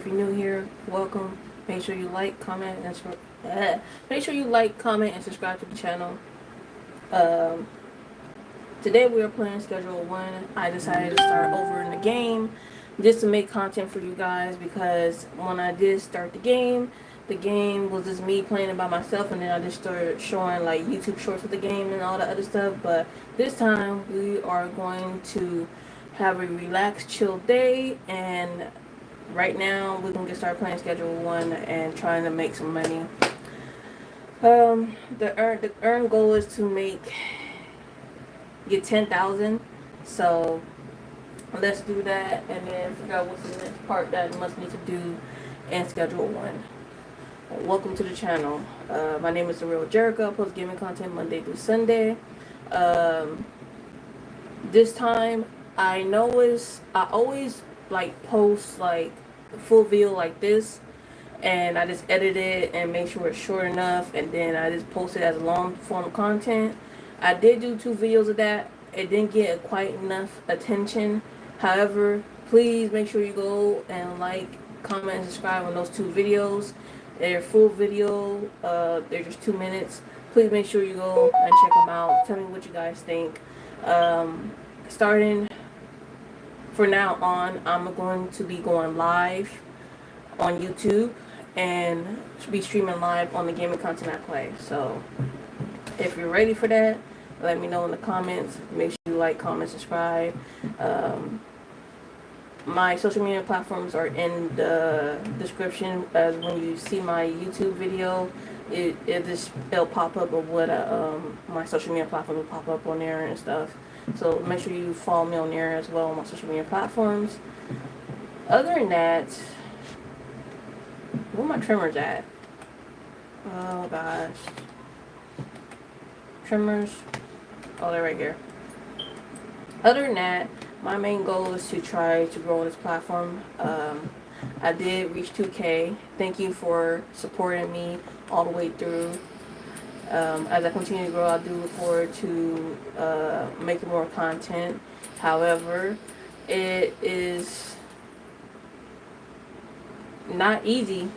you're new here, welcome. Make sure you like, comment, and make sure you like, comment, and subscribe to the channel. Um, Today we are playing Schedule 1. I decided to start over in the game just to make content for you guys because when I did start the game was just me playing it by myself, and then I just started showing like YouTube shorts of the game and all the other stuff. But this time we are going to have a relaxed, chill day, and right now we're gonna get started playing Schedule 1 and trying to make some money. The earn goal is to get 10,000. So let's do that and then figure out what's the next part that I must need to do in Schedule 1. Welcome to the channel. My name is The Real Jericho. I post gaming content Monday through Sunday. This time I always like post like full video like this, and I just edit it and make sure it's short enough, and then I just post it as long form content. I did do 2 videos of that. It didn't get quite enough attention. However, please make sure you go and like, comment, and subscribe on those 2 videos. They're full video. They're just 2 minutes. Please make sure you go and check them out. Tell me what you guys think. Starting for now on, I'm going to be going live on YouTube and be streaming live on the gaming content I play. So if you're ready for that, let me know in the comments. Make sure you like, comment, subscribe. My social media platforms are in the description. As when you see my YouTube video, it'll pop up of what my social media platform will pop up on there and stuff. So make sure you follow me on there as well on my social media platforms. Other than that, where my trimmers at? Oh gosh. Trimmers. Oh, they're right here. Other than that, my main goal is to try to grow on this platform. I did reach 2K. Thank you for supporting me all the way through. As I continue to grow, I do look forward to making more content. However, it is not easy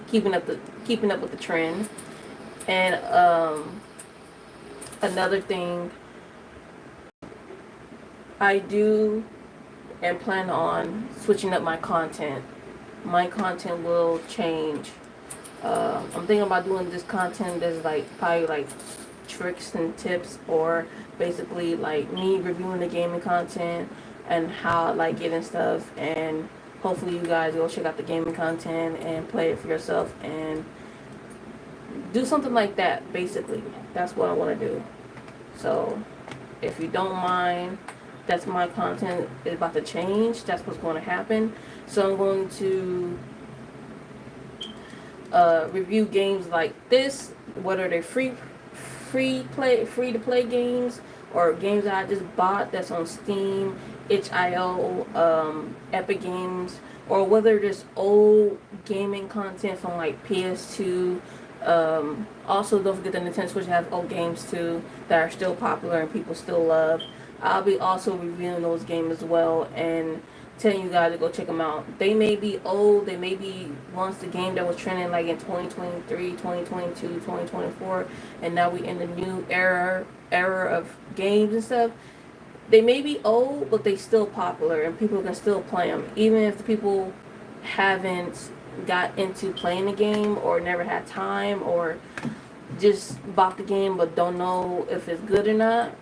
keeping up with the trend. And another thing, I do and plan on switching up my content. My content will change. I'm thinking about doing this content that's like probably like tricks and tips, or basically like me reviewing the gaming content and how I like it and stuff. And hopefully you guys go check out the gaming content and play it for yourself and do something like that. Basically, that's what I want to do. So if you don't mind, that's my content is about to change. That's what's going to happen. So I'm going to review games like this, whether they're free to play games, or games that I just bought that's on Steam, itch.io, Epic Games, or whether there's old gaming content from like PS2. Also, don't forget the Nintendo Switch have old games too that are still popular and people still love. I'll be also reviewing those games as well and telling you guys to go check them out. They may be old, they may be once the game that was trending like in 2023, 2022, 2024, and now we in the new era of games and stuff. They may be old, but they still popular and people can still play them, even if the people haven't got into playing the game or never had time or just bought the game but don't know if it's good or not.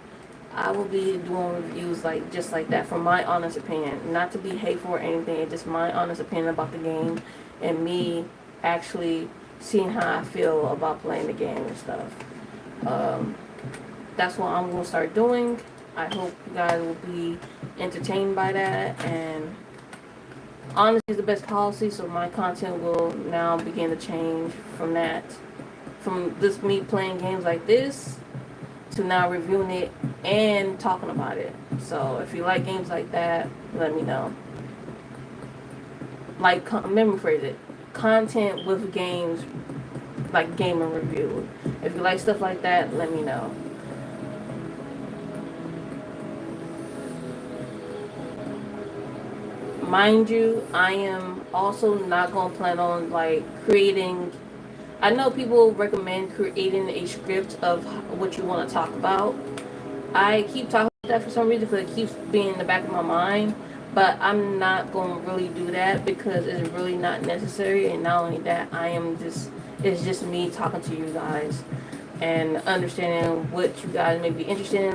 I will be doing reviews like just like that from my honest opinion, not to be hateful or anything. It's just my honest opinion about the game and me actually seeing how I feel about playing the game and stuff. That's what I'm going to start doing. I hope you guys will be entertained by that, and honesty is the best policy, so my content will now begin to change from that. From just me playing games like this to now reviewing it and talking about it. So if you like games like that, let me know. Like, memory phrase it. Content with games, like gaming review. If you like stuff like that, let me know. mind you, I am also not going to plan on like creating. I know people recommend creating a script of what you want to talk about. I keep talking about that for some reason because it keeps being in the back of my mind. But I'm not going to really do that because it's really not necessary. And not only that, it's just me talking to you guys and understanding what you guys may be interested in.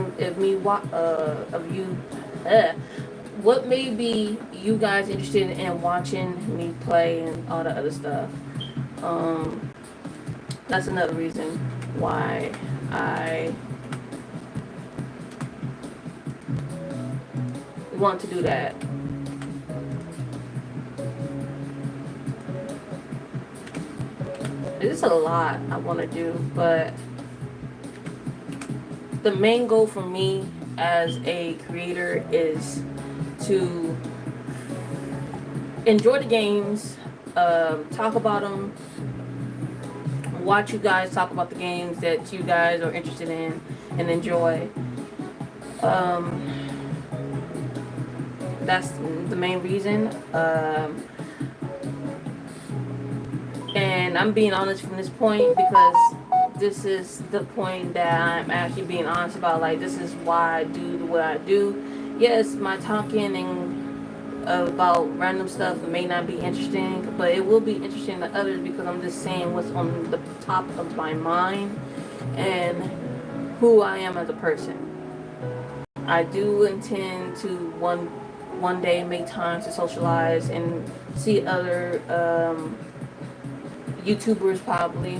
What may be you guys interested in watching me play and all the other stuff. Um, that's another reason why I want to do that. It's a lot I want to do, but the main goal for me as a creator is to enjoy the games, talk about them, watch you guys talk about the games that you guys are interested in and enjoy. That's the main reason. And I'm being honest from this point because this is the point that I'm actually being honest about. Like, this is why I do what I do. Yes, my talking and about random stuff may not be interesting, but it will be interesting to others because I'm just saying what's on the top of my mind and who I am as a person. I do intend to one day make time to socialize and see other YouTubers probably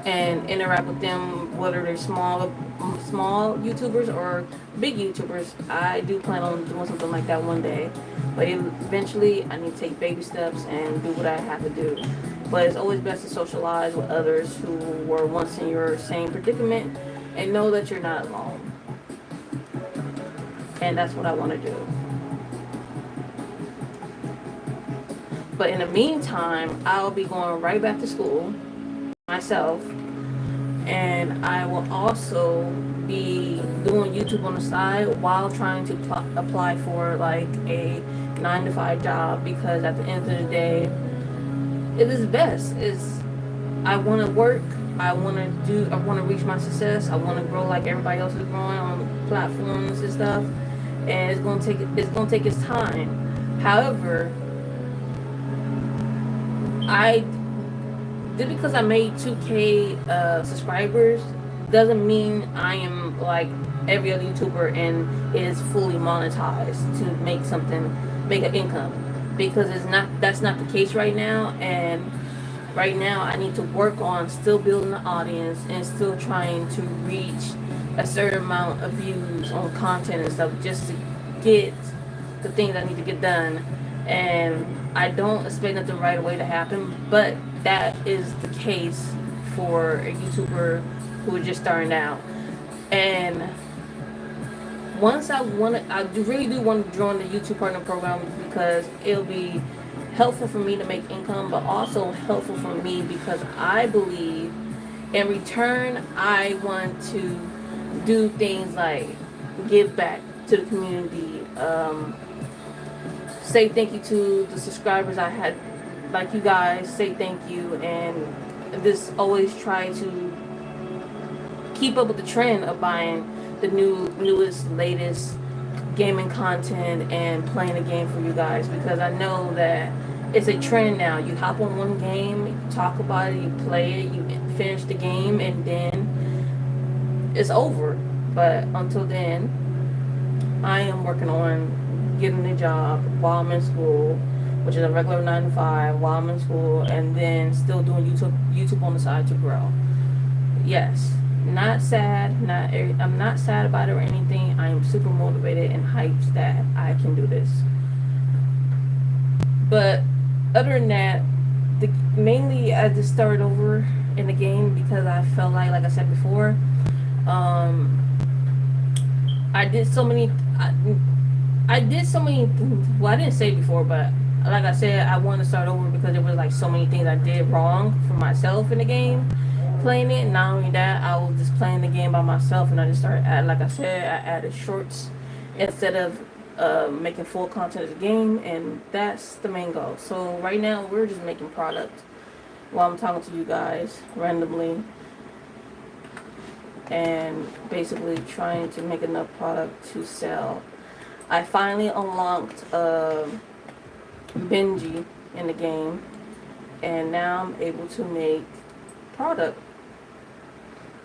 and interact with them, whether they're small YouTubers or big YouTubers. I do plan on doing something like that one day, but eventually I need to take baby steps and do what I have to do. But it's always best to socialize with others who were once in your same predicament and know that you're not alone. And that's what I want to do. But in the meantime, I'll be going right back to school myself, and I will also be doing YouTube on the side while trying to apply for like a 9-to-5 job, because at the end of the day, it is best. I want to work. I want to reach my success. I want to grow like everybody else is growing on platforms and stuff. And it's gonna take its time. However, just because I made 2K subscribers doesn't mean I am like every other YouTuber and is fully monetized to make an income, because that's not the case right now. And right now I need to work on still building the audience and still trying to reach a certain amount of views on content and stuff, just to get the things I need to get done. And I don't expect nothing right away to happen, but that is the case for a YouTuber who is just starting out. And once I really do want to join the YouTube Partner Program, because it'll be helpful for me to make income, but also helpful for me because I believe in return I want to do things like give back to the community, say thank you to the subscribers I had, like you guys, say thank you, and just always try to keep up with the trend of buying the newest, latest gaming content and playing the game for you guys, because I know that it's a trend now. You hop on one game, you talk about it, you play it, you finish the game, and then it's over. But until then, I am working on getting a job while I'm in school, which is a regular 9-to-5 while I'm in school, and then still doing YouTube on the side to grow. Yes, not sad. I'm not sad about it or anything. I am super motivated and hyped that I can do this. But other than that, mainly I just started over in the game because I felt like I said before, I did so many. I did so many. Well, I didn't say before, but like I said, I wanted to start over because there was like so many things I did wrong for myself in the game, playing it. Not only that, I was just playing the game by myself, and I just started. Like I said, I added shorts instead of making full content of the game, and that's the main goal. So right now we're just making product while I'm talking to you guys randomly, and basically trying to make enough product to sell. I finally unlocked Benji in the game, and now I'm able to make product.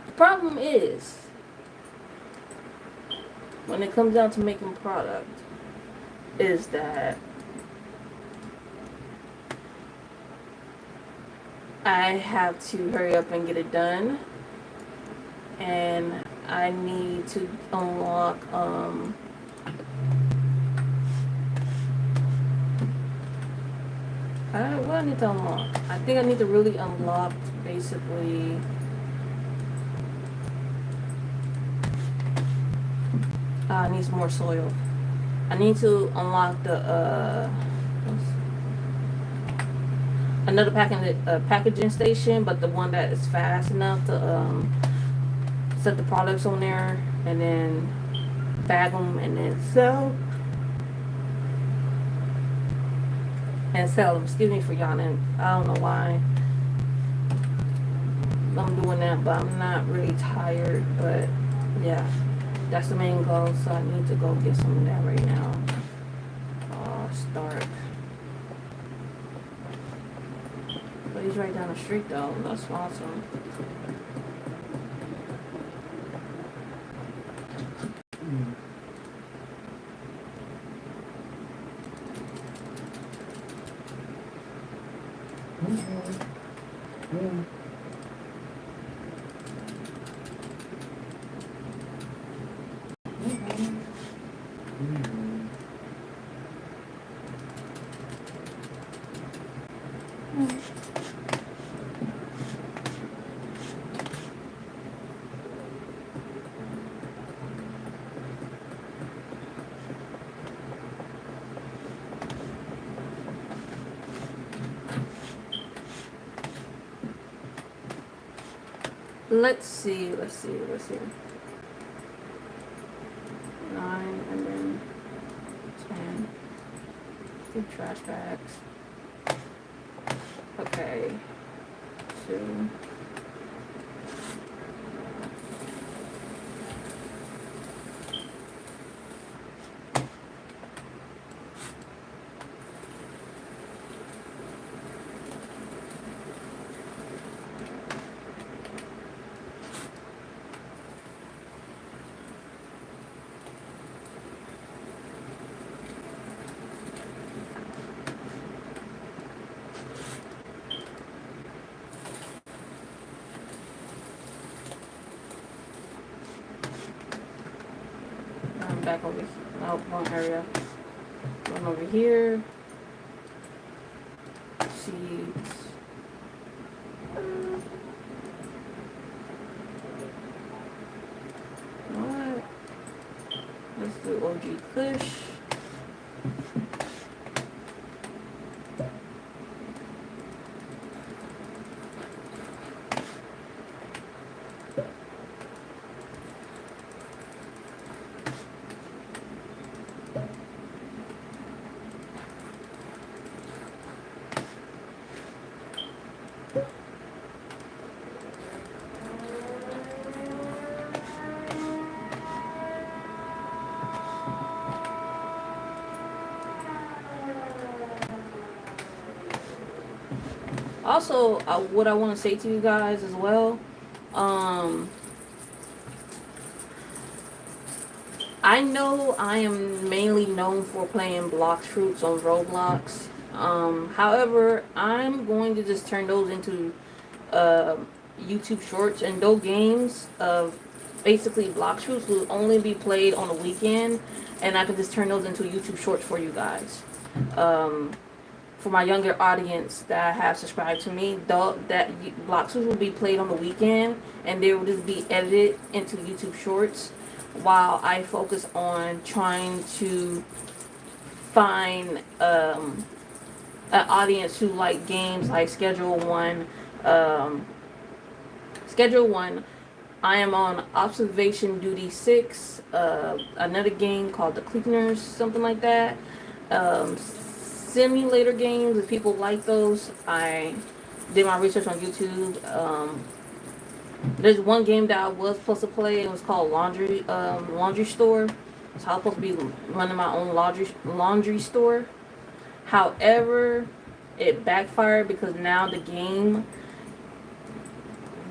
The problem is, when it comes down to making product, is that I have to hurry up and get it done, and I need to unlock what I need to unlock? I think I need to really unlock basically I need some more soil. I need to unlock the another packaging station, but the one that is fast enough to set the products on there and then bag them and then sell them. Excuse me for yawning. I don't know why I'm doing that, but I'm not really tired. But yeah, that's the main goal. So I need to go get some of that right now. Start. But he's right down the street though. That's awesome. Let's see. 9 and then 10. 2 trash bags. Okay. 2. Back over here. Oh, wrong area. Going over here. Seeds. What? Let's do OG Kush. Also, what I want to say to you guys as well, I know I am mainly known for playing Blox Fruits on Roblox. However, I'm going to just turn those into YouTube Shorts, and those games of basically Blox Fruits will only be played on the weekend, and I can just turn those into YouTube Shorts for you guys. For my younger audience that have subscribed to me, that Blox Fruits will be played on the weekend, and they will just be edited into YouTube Shorts, while I focus on trying to find an audience who like games like Schedule 1, I am on Observation Duty 6, another game called The Cleaners, something like that. Simulator games, if people like those, I did my research on YouTube. There's one game that I was supposed to play. It was called Laundry Store. So I was supposed to be running my own laundry store. However, it backfired because now the game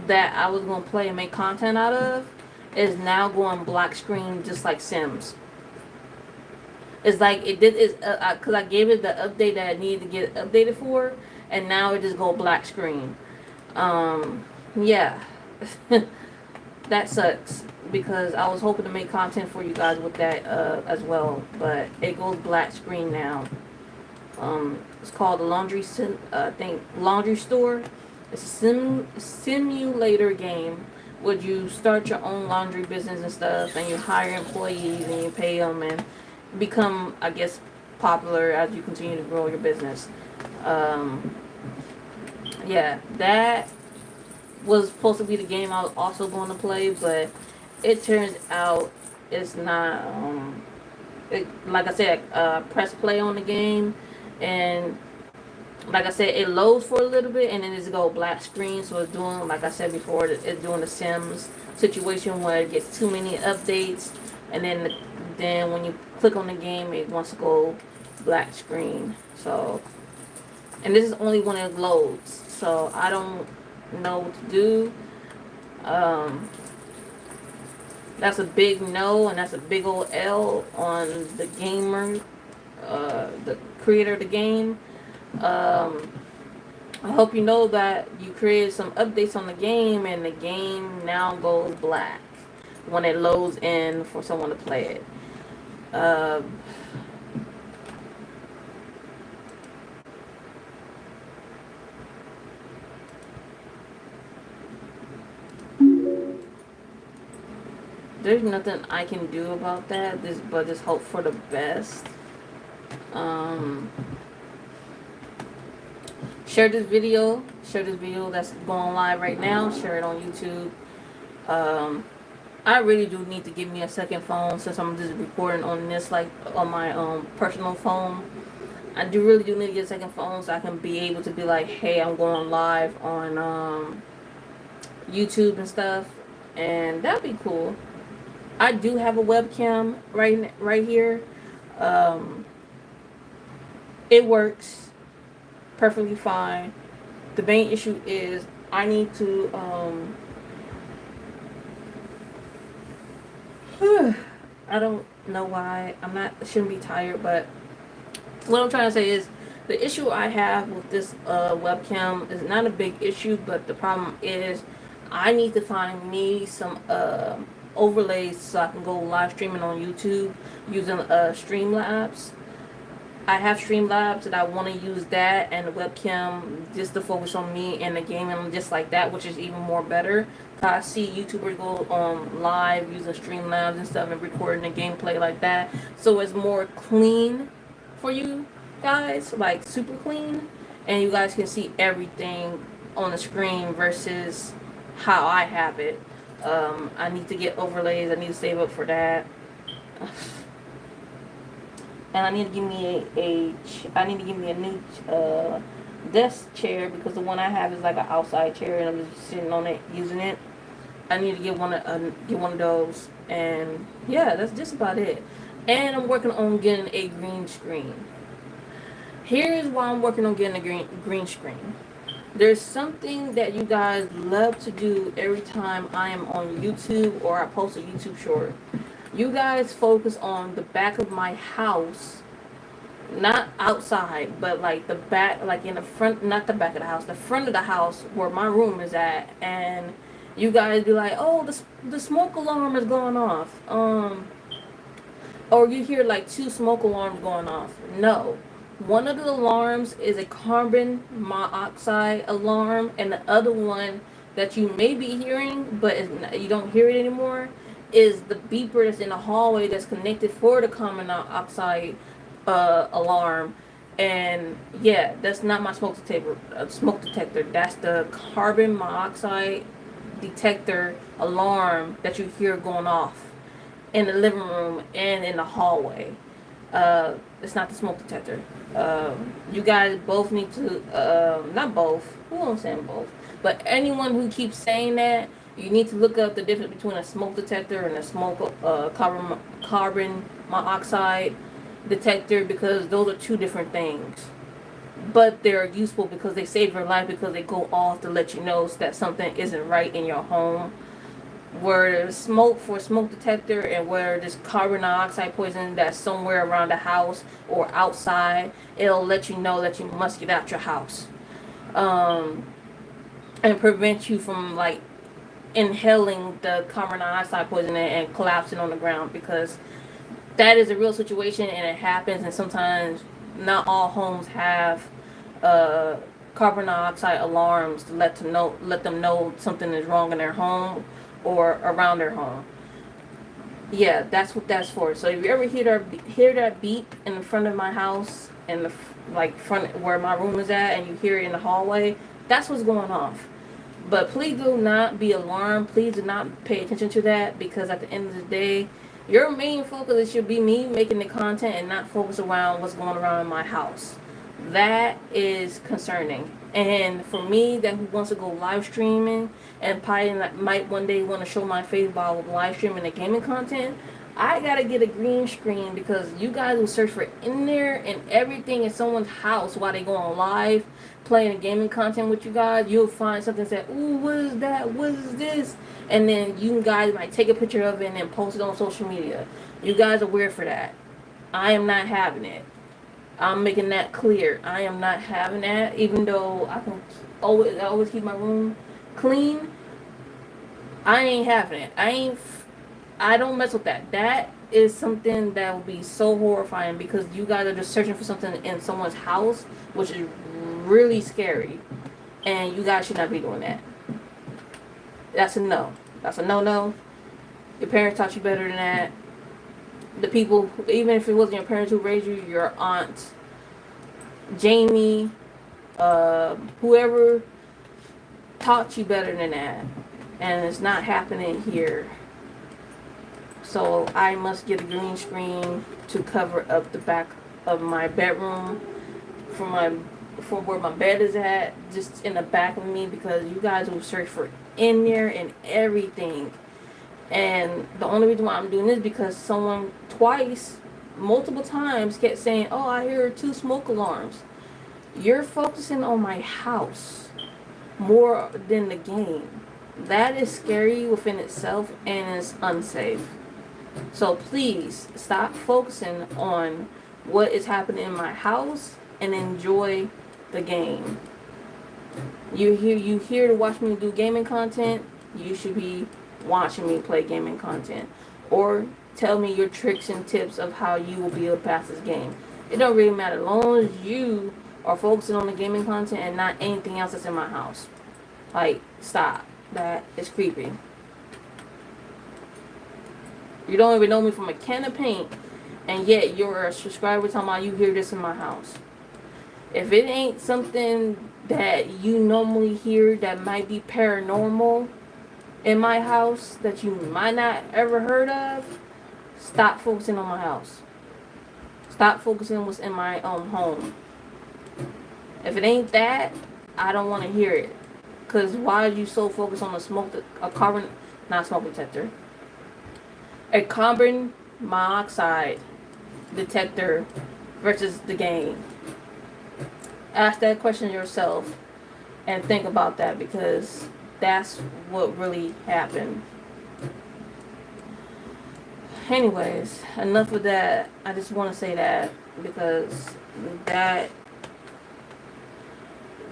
that I was gonna play and make content out of is now going black screen, just like Sims. It's like it did is because I gave it the update that it needed to get updated for, and now it just go black screen. Yeah, that sucks because I was hoping to make content for you guys with that as well, but it goes black screen now. It's called the Laundry Store. It's a simulator game where you start your own laundry business and stuff, and you hire employees and you pay them and become, I guess, popular as you continue to grow your business. Yeah, that was supposed to be the game I was also going to play, but it turns out it's not. Like I said, press play on the game, and like I said, it loads for a little bit, and then it's go black screen. So it's doing, like I said before, it's doing the Sims situation where it gets too many updates, and then when you click on the game, it wants to go black screen. So, and this is only when it loads. So I don't know what to do. That's a big no, and that's a big old L on the gamer, the creator of the game. I hope you know that you created some updates on the game, and the game now goes black when it loads in for someone to play it. There's nothing I can do about that. But just hope for the best. Share this video. Share this video that's going live right now. Share it on YouTube. I really do need to give me a second phone since I'm just recording on this, like on my personal phone. I really do need to get a second phone so I can be able to be like, hey, I'm going live on YouTube and stuff, and that'd be cool. I do have a webcam right here. It works perfectly fine. The main issue is I need to I don't know why. I shouldn't be tired, but what I'm trying to say is the issue I have with this webcam is not a big issue, but the problem is I need to find me some overlays so I can go live streaming on YouTube using Streamlabs. I have Streamlabs and I want to use that and the webcam just to focus on me and the game and just like that, which is even more better. I see YouTubers go live using Streamlabs and stuff and recording the gameplay like that, so it's more clean for you guys, like super clean, and you guys can see everything on the screen versus how I have it. I need to get overlays. I need to save up for that. And I need to give me a new desk chair because the one I have is like an outside chair and I'm just sitting on it using it. I need to get one of those, and yeah, that's just about it. And I'm working on getting a green screen. Here's why I'm working on getting a green screen. There's something that you guys love to do every time I am on YouTube or I post a YouTube short. You guys focus on the back of my house, not outside, but like the back, like in the front, not the back of the house, the front of the house where my room is at, and you guys be like, oh, the smoke alarm is going off, or you hear like 2 smoke alarms going off. No. One of the alarms is a carbon monoxide alarm, and the other one that you may be hearing, but you don't hear it anymore, is the beeper that's in the hallway that's connected for the carbon monoxide alarm. And yeah, that's not my smoke detector. That's the carbon monoxide detector alarm that you hear going off in the living room and in the hallway. It's not the smoke detector. You guys both need to, not both, who am saying both, but anyone who keeps saying that, you need to look up the difference between a smoke detector and a carbon monoxide detector, because those are two different things. But they're useful because they save your life, because they go off to let you know that something isn't right in your home. Where there's smoke for a smoke detector, and where there's carbon dioxide poison that's somewhere around the house or outside, it'll let you know that you must get out your house, and prevent you from like inhaling the carbon dioxide poison and collapsing on the ground, because that is a real situation and it happens. And sometimes not all homes have uh, carbon dioxide alarms to let them know something is wrong in their home or around their home. Yeah, that's what that's for. So if you ever hear that beep in the front of my house, in the like front where my room is at, and you hear it in the hallway, that's what's going off. But please do not be alarmed. Please do not pay attention to that, because at the end of the day, your main focus should be me making the content and not focus around what's going around in my house. That is concerning. And for me, that who wants to go live streaming and probably might one day want to show my face while live streaming the gaming content, I gotta get a green screen, because you guys will search for in there and everything in someone's house while they go on live playing gaming content with you guys. You'll find something that say, "Ooh, what is that? What is this?" And then you guys might take a picture of it and then post it on social media. You guys are weird for that. I am not having it. I'm making that clear. I am not having that. Even though I always keep my room clean, I ain't having it. I don't mess with that. That is something that would be so horrifying, because you guys are just searching for something in someone's house, which is really scary. And you guys should not be doing that. That's a no. That's a no-no. Your parents taught you better than that. The people, even if it wasn't your parents who raised you, your aunt, Jamie, whoever taught you better than that. And it's not happening here. So I must get a green screen to cover up the back of my bedroom for where my bed is at, just in the back of me, because you guys will search for in there and everything. And the only reason why I'm doing this is because someone multiple times kept saying, "Oh, I hear 2 smoke alarms." You're focusing on my house more than the game. That is scary within itself and is unsafe. So please stop focusing on what is happening in my house and enjoy the game. You here to watch me do gaming content. You should be watching me play gaming content, or tell me your tricks and tips of how you will be able to pass this game. It don't really matter, as long as you are focusing on the gaming content and not anything else that's in my house. Like, stop. That is creepy. You don't even know me from a can of paint, and yet you're a subscriber talking about you hear this in my house. If it ain't something that you normally hear that might be paranormal in my house that you might not ever heard of, stop focusing on my house. Stop focusing on what's in my home. If it ain't that, I don't want to hear it. Because why are you so focused on a carbon monoxide detector versus the game? Ask that question yourself and think about that, because that's what really happened. Anyways, enough of that. I just want to say that, because that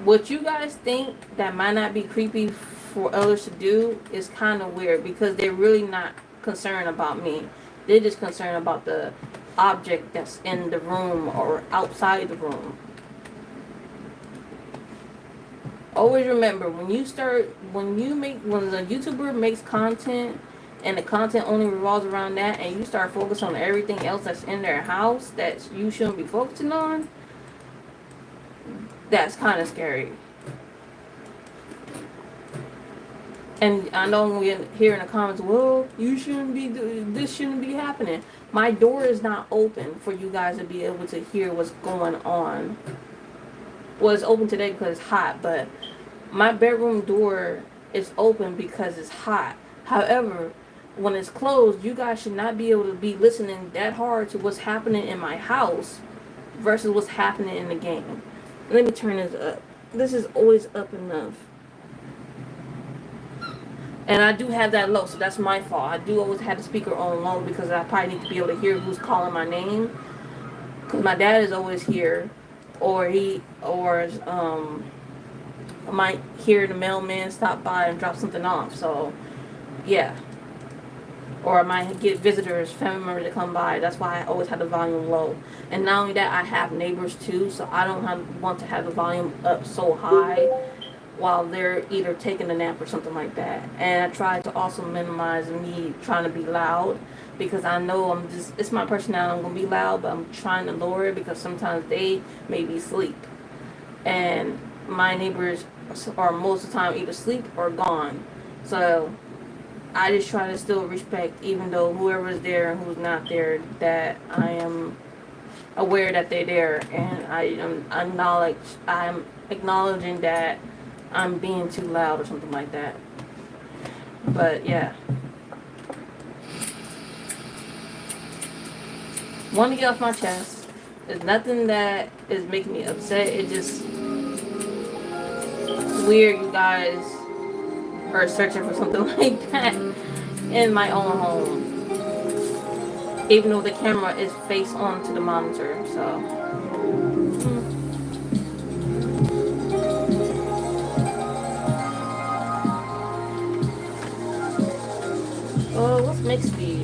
what you guys think that might not be creepy for others to do is kind of weird, because they're really not concerned about me. They're just concerned about the object that's in the room or outside the room. Always remember, when the YouTuber makes content and the content only revolves around that, and you start focusing on everything else that's in their house that you shouldn't be focusing on, that's kind of scary. And I know we hear in the comments, well, you shouldn't be, this shouldn't be happening. My door is not open for you guys to be able to hear what's going on. Well, it's open today because it's hot, but my bedroom door is open because it's hot. However, when it's closed, you guys should not be able to be listening that hard to what's happening in my house versus what's happening in the game. Let me turn this up. This is always up enough. And I do have that low, so that's my fault. I do always have the speaker on low because I probably need to be able to hear who's calling my name. Because my dad is always here, or I might hear the mailman stop by and drop something off. So, yeah. Or I might get visitors, family members to come by. That's why I always have the volume low. And not only that, I have neighbors too, so I don't want to have the volume up so high while they're either taking a nap or something like that. And I try to also minimize me trying to be loud because I know it's my personality, I'm going to be loud, but I'm trying to lower it because sometimes they may be asleep. And my neighbors are most of the time either asleep or gone. So I just try to still respect, even though whoever's there and who's not there, that I am aware that they're there, and I'm acknowledging that I'm being too loud or something like that. But yeah, want to get off my chest. There's nothing that is making me upset. It just weird you guys are searching for something like that in my own home, even though the camera is face on to the monitor. So oh, let's mix these.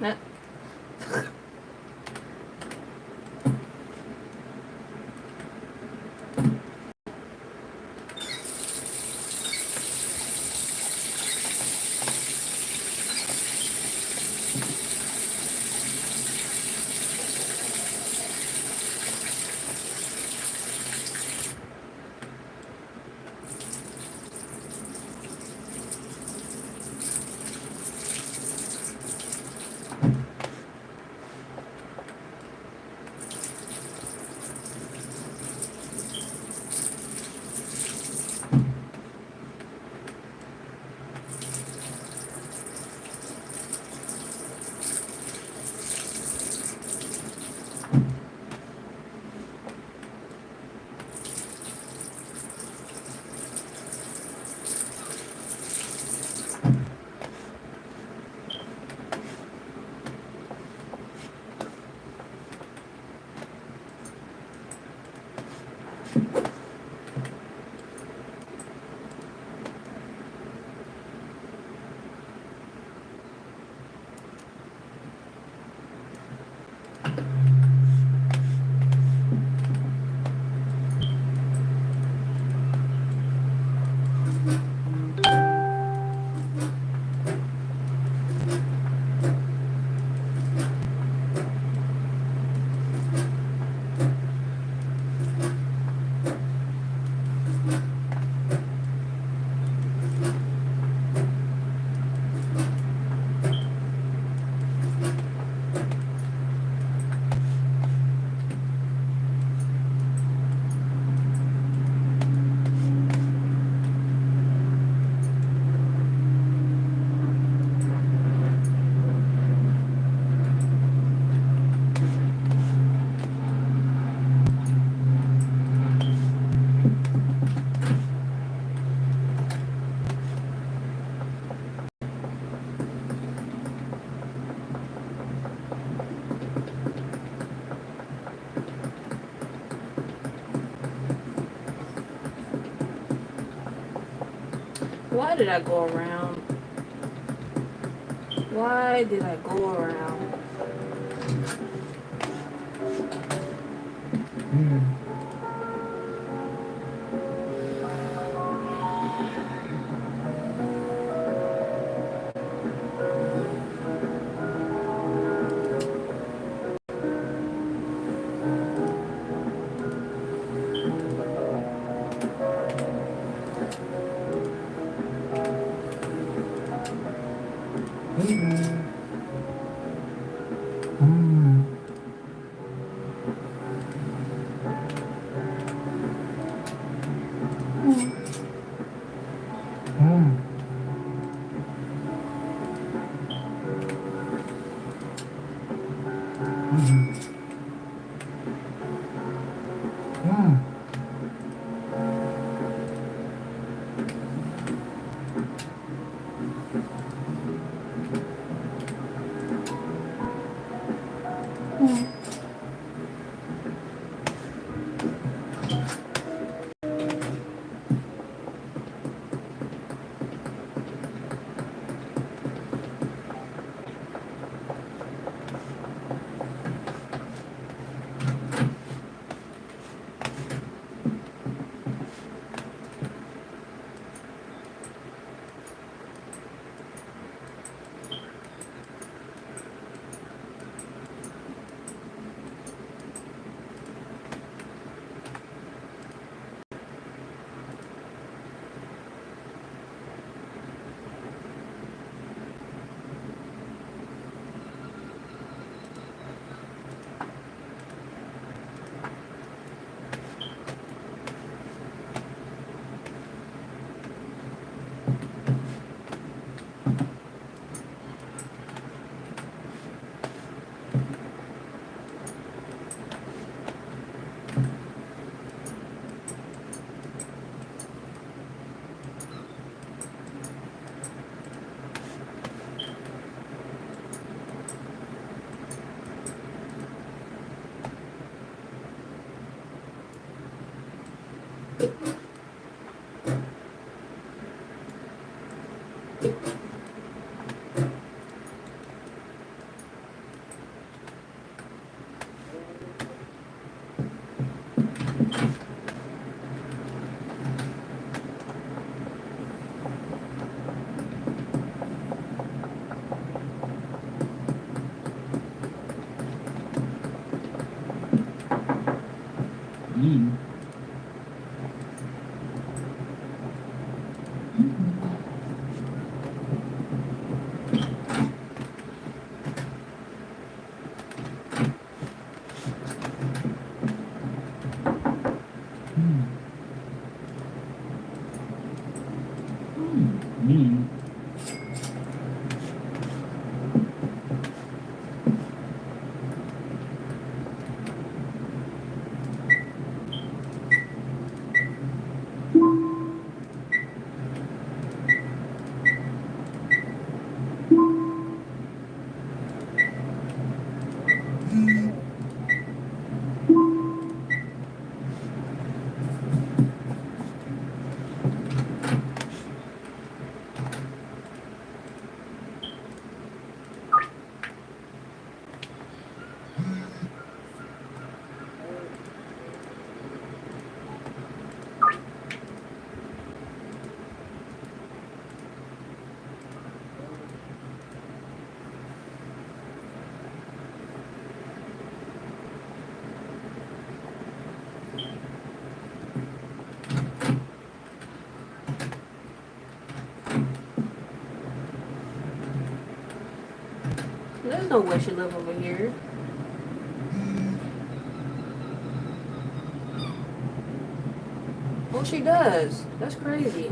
That, why did I go around? Why did I go around? There's no way she live over here. Well, she does. That's crazy.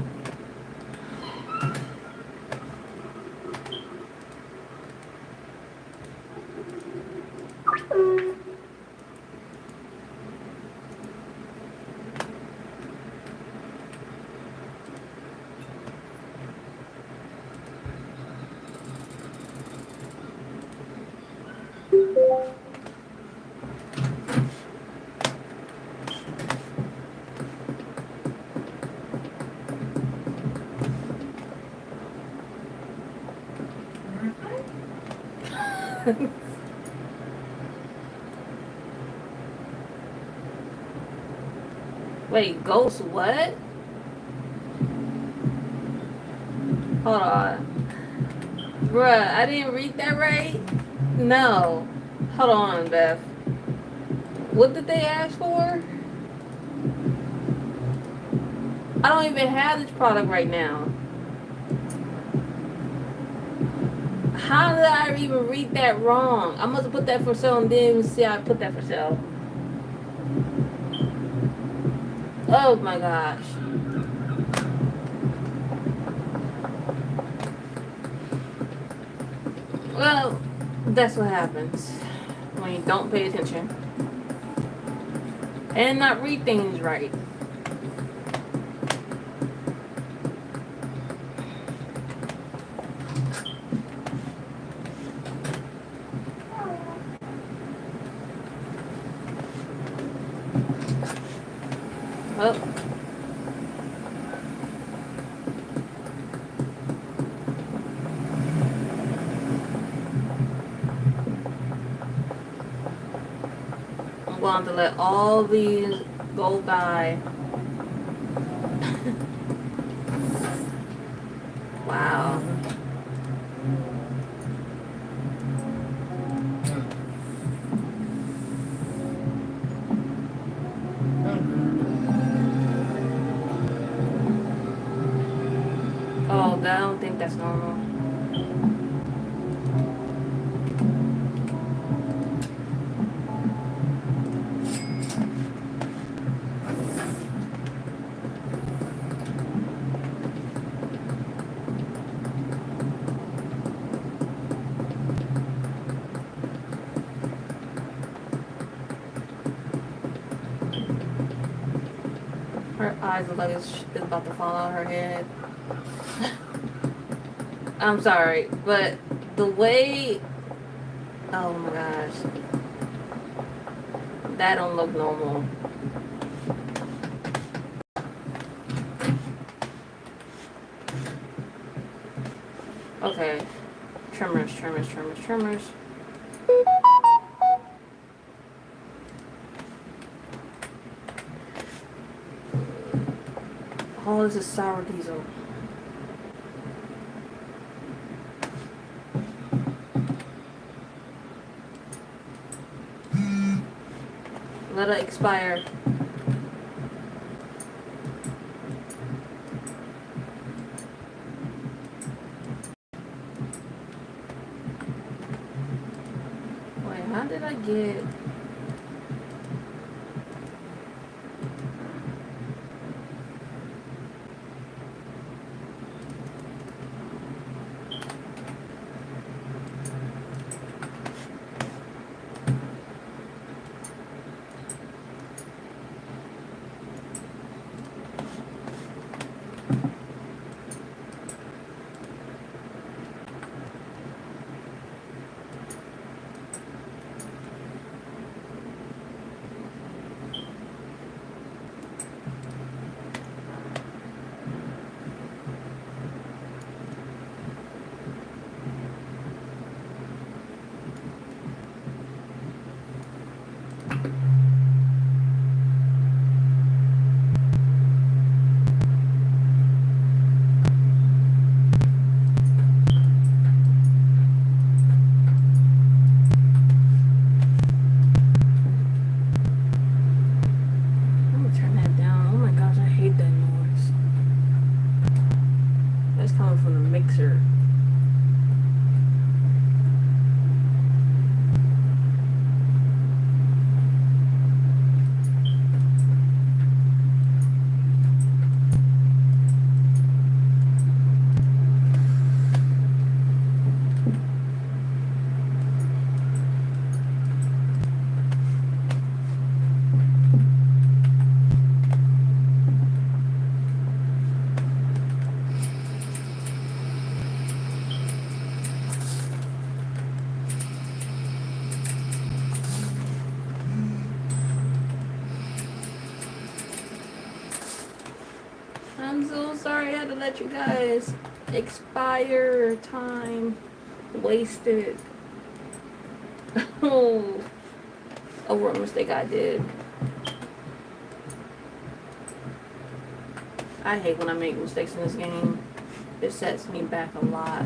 Wait, ghost what? Hold on. Bruh, I didn't read that right? No. Hold on, Beth. What did they ask for? I don't even have this product right now. How did I even read that wrong? I must have put that for sale and didn't even see I put that for sale. Oh my gosh. Well, that's what happens when you don't pay attention and not read things right. Well, I'm going to let all these go by. Wow. Oh, I don't think that's normal. Her eyes look like it's about to fall out of her head. I'm sorry, but the way... Oh my gosh. That don't look normal. Okay. Tremors, tremors, tremors, tremors. Oh, this is sour diesel. Let it expire. How did I get... I'm so sorry I had to let you guys expire time wasted. Oh, over a mistake I did. I hate when I make mistakes in this game. It sets me back a lot.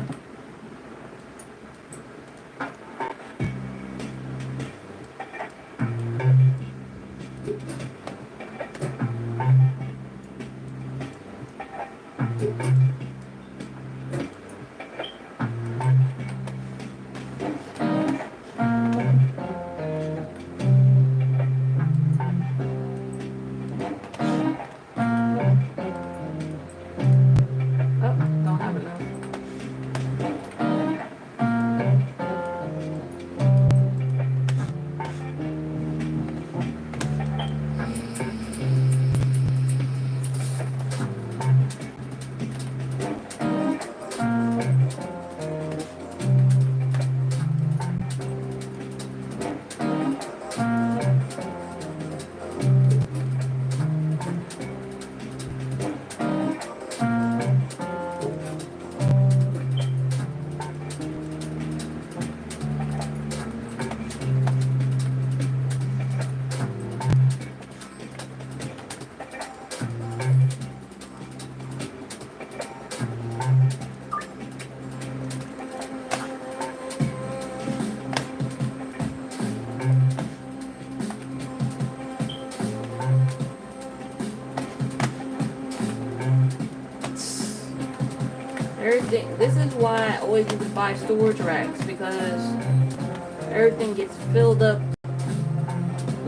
Everything. This is why I always need to buy storage racks, because everything gets filled up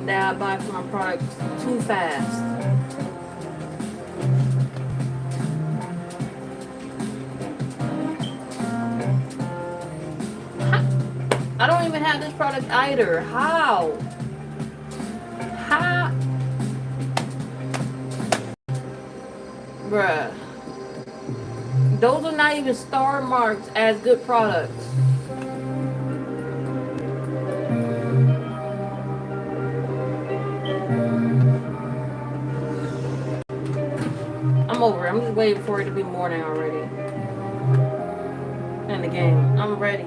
that I buy for my products too fast. I don't even have this product either. How? How? Bruh. Those are not even star marked as good products. I'm over it. I'm just waiting for it to be morning already. In the game. I'm ready.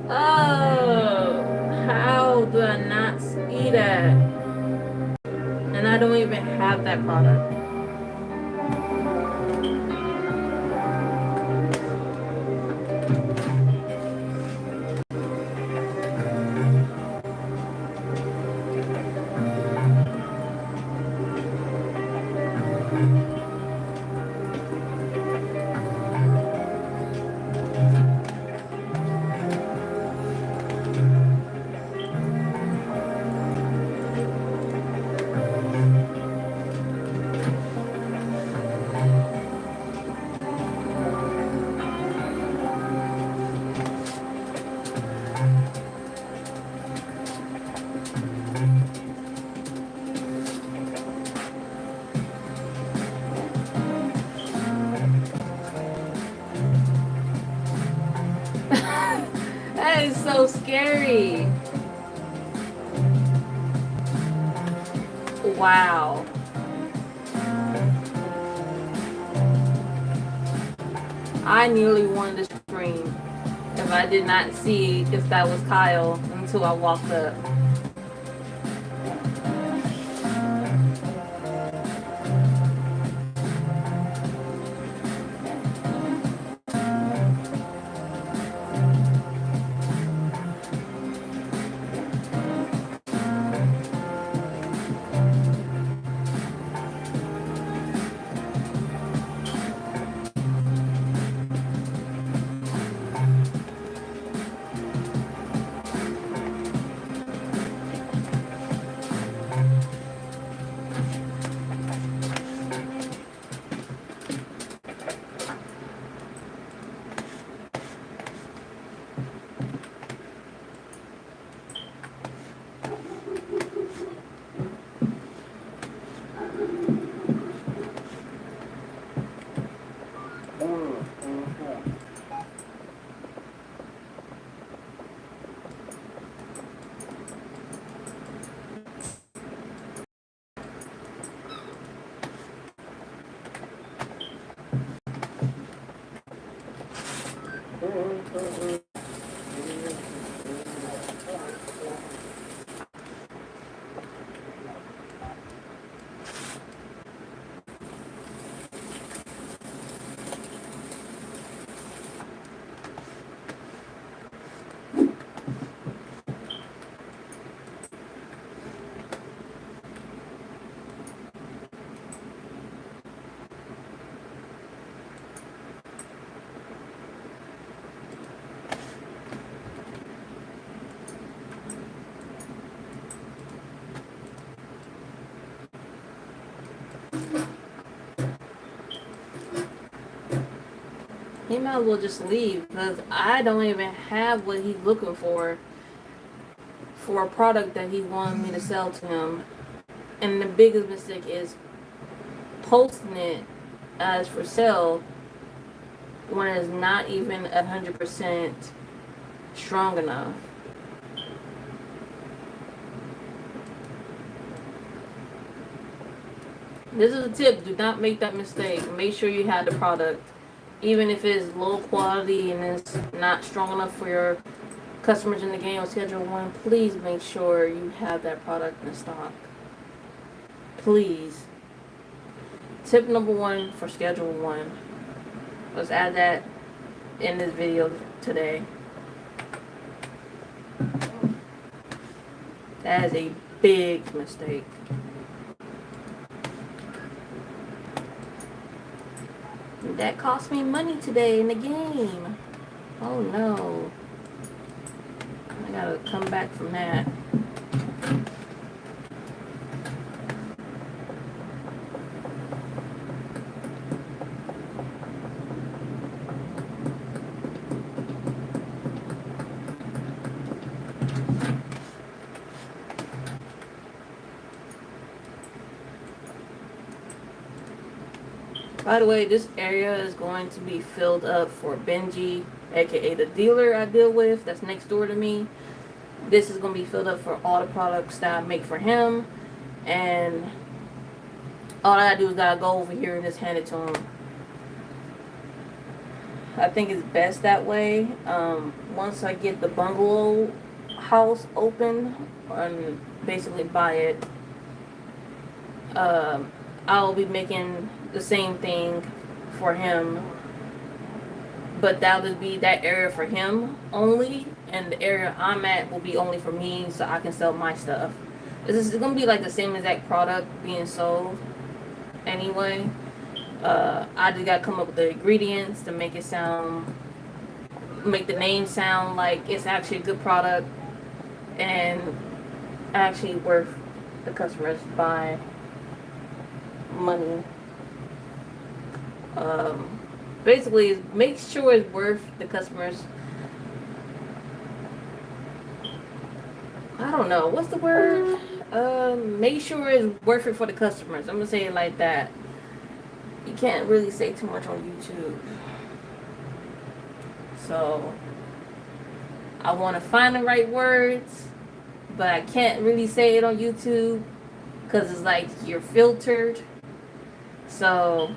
Oh, how do I not see that? And I don't even have that product. That is so scary. Wow. I nearly wanted to scream if I did not see if that was Kyle until I walked up. He might as well just leave because I don't even have what he's looking for a product that he wanted me to sell to him. And the biggest mistake is posting it as for sale when it's not even 100% strong enough. This is a tip. Do not make that mistake. Make sure you have the product. Even if it's low quality and it's not strong enough for your customers in the game on Schedule 1, please make sure you have that product in stock. Please. Tip number 1 for Schedule 1. Let's add that in this video today. That is a big mistake. That cost me money today in the game. Oh no. I gotta come back from that. By the way, this area is going to be filled up for Benji, aka the dealer I deal with that's next door to me. This is going to be filled up for all the products that I make for him. And all I gotta do is gotta go over here and just hand it to him. I think it's best that way. Once I get the bungalow house open and basically buy it, I'll be making the same thing for him, but that'll be that area for him only, and the area I'm at will be only for me, so I can sell my stuff. This is gonna be like the same exact product being sold anyway. I just gotta come up with the ingredients to make the name sound like it's actually a good product and actually worth the customers buy money. Basically, make sure it's worth the customers. I don't know what's the word. Make sure it's worth it for the customers. I'm gonna say it like that. You can't really say too much on YouTube. So I want to find the right words, but I can't really say it on YouTube because it's like you're filtered. So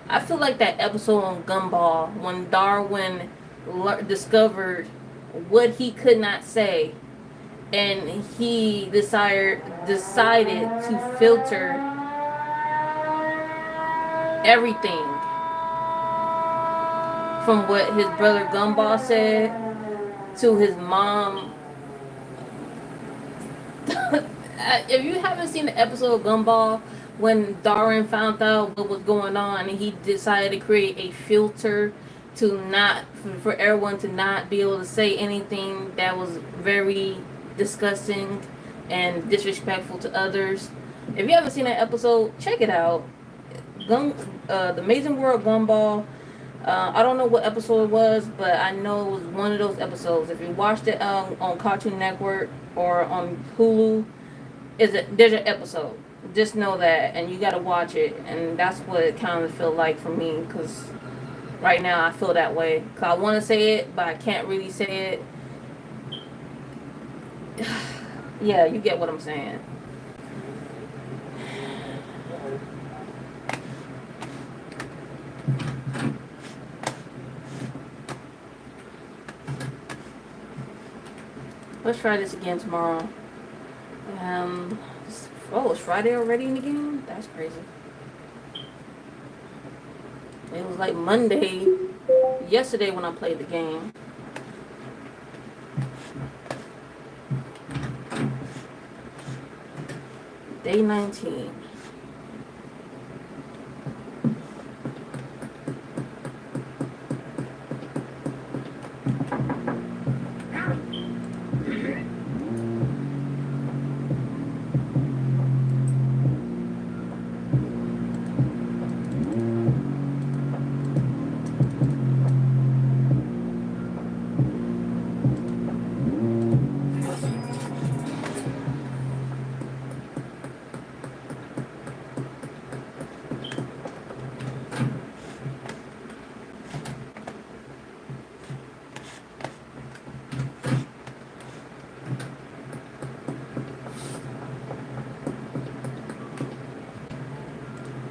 I feel like that episode on Gumball when Darwin discovered what he could not say, and he decided to filter everything from what his brother Gumball said to his mom. If you haven't seen the episode of Gumball when Darwin found out what was going on and he decided to create a filter to not for everyone to not be able to say anything that was very disgusting and disrespectful to others. If you haven't seen that episode, check it out. The Amazing World Gumball. I don't know what episode it was, but I know it was one of those episodes. If you watched it on Cartoon Network or on Hulu, there's an episode. Just know that, and you gotta watch it, and that's what it kind of feel like for me. Cause right now I feel that way. Cause I want to say it, but I can't really say it. Yeah, you get what I'm saying. Let's try this again tomorrow. Oh, it's Friday already in the game? That's crazy. It was like Monday yesterday when I played the game. Day 19.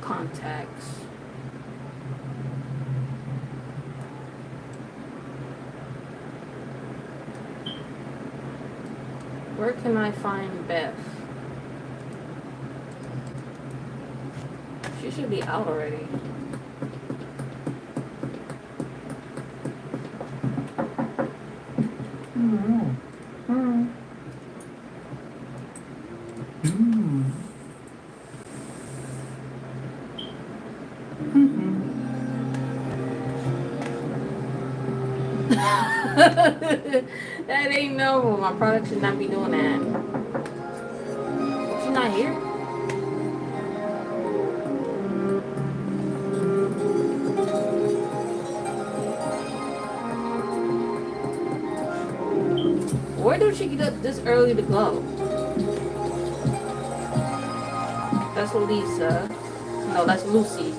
Contacts. Where can I find Beth? She should be out already. That ain't normal. My product should not be doing that. She's not here? Where did she get up this early to go? That's Lisa. No, that's Lucy.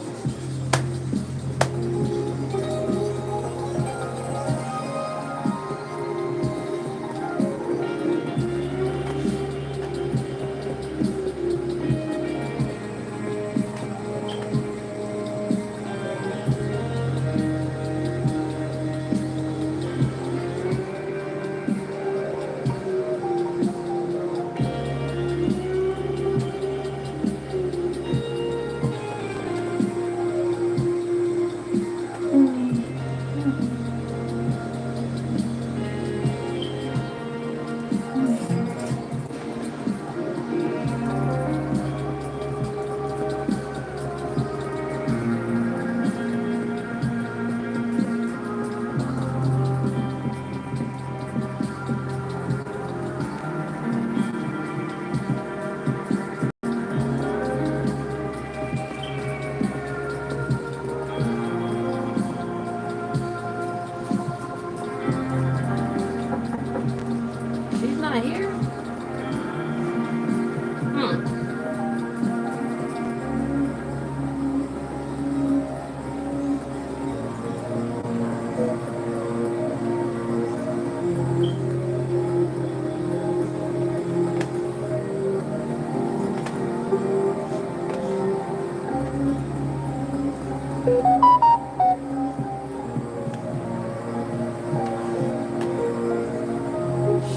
She's not here?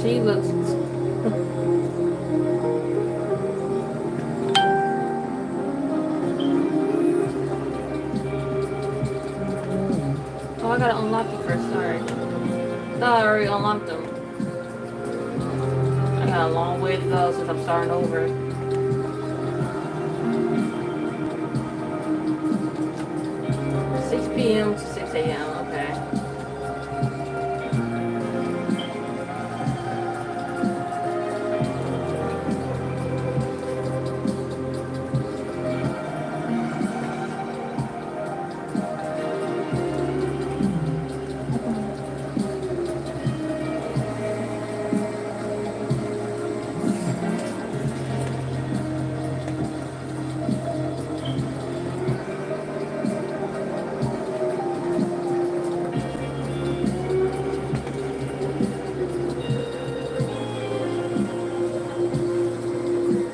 She looks. Oh, I gotta unlock it first. Sorry. I already unlocked them. I got a long way to go since I'm starting over. 6 p.m. to 6 a.m. Okay.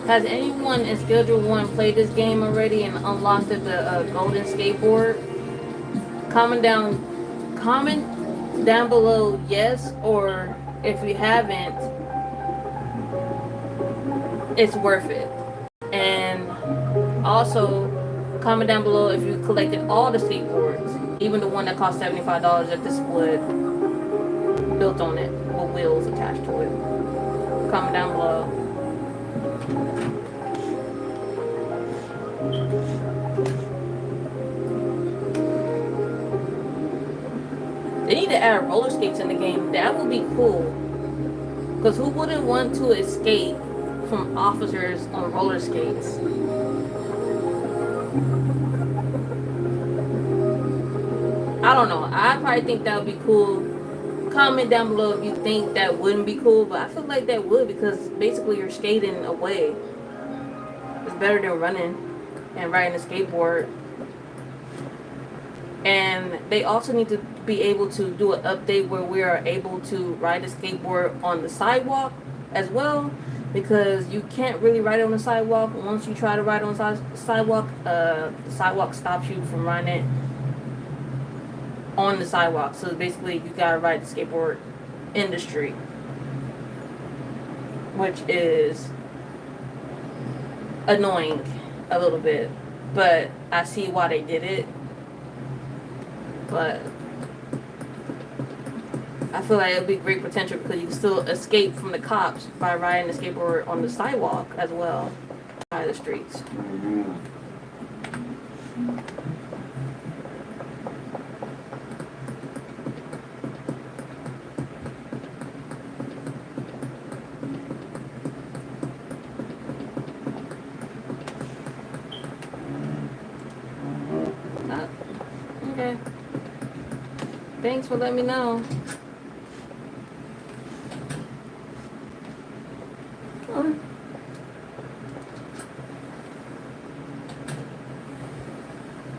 Has anyone in Schedule 1 played this game already and unlocked the golden skateboard? Comment down below yes, or if you haven't, it's worth it. And also, comment down below if you collected all the skateboards, even the one that cost $75 at the split, built on it, with wheels attached to it. Comment down below. They need to add roller skates in the game. That would be cool. Because who wouldn't want to escape from officers on roller skates? I don't know. I probably think that would be cool. Comment down below if you think that wouldn't be cool. But I feel like that would, because basically you're skating away. It's better than running and riding a skateboard. And they also need to be able to do an update where we are able to ride a skateboard on the sidewalk as well, because you can't really ride it on the sidewalk. Once you try to ride on the sidewalk, the sidewalk stops you from riding it on the sidewalk. So basically you gotta ride the skateboard in the street, which is annoying a little bit, but I see why they did it. But I feel like it would be great potential, because you can still escape from the cops by riding the skateboard on the sidewalk as well, by the streets. Okay. Thanks for letting me know.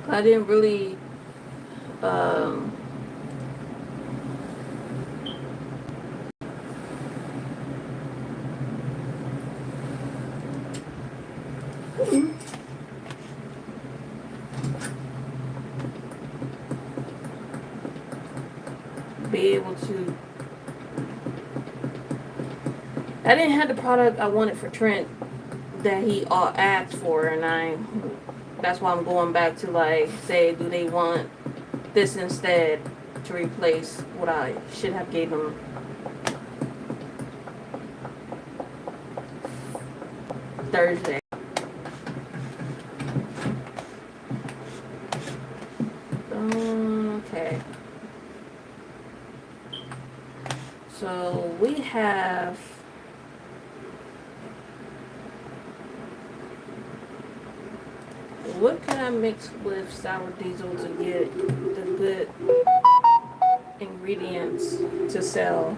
I didn't really be able to. I didn't have the product I wanted for Trent that he asked for, and that's why I'm going back to, like, say, do they want this instead to replace what I should have gave them. Thursday. Okay. So we have what can I mix with sour diesel to get the good ingredients to sell?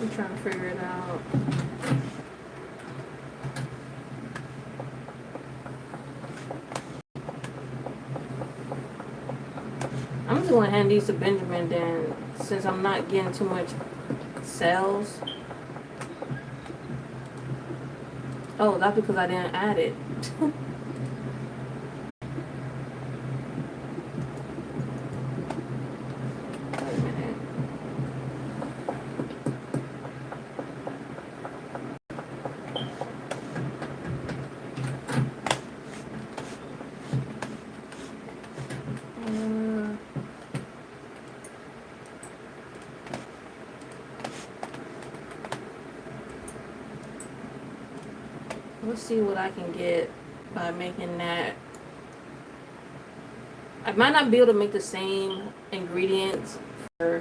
I'm trying to figure it out. I'm just going to hand these to Benjamin then, since I'm not getting too much sales. Oh, that's because I didn't add it. Wait a minute. Let's see what I can get by making that. I might not be able to make the same ingredients for,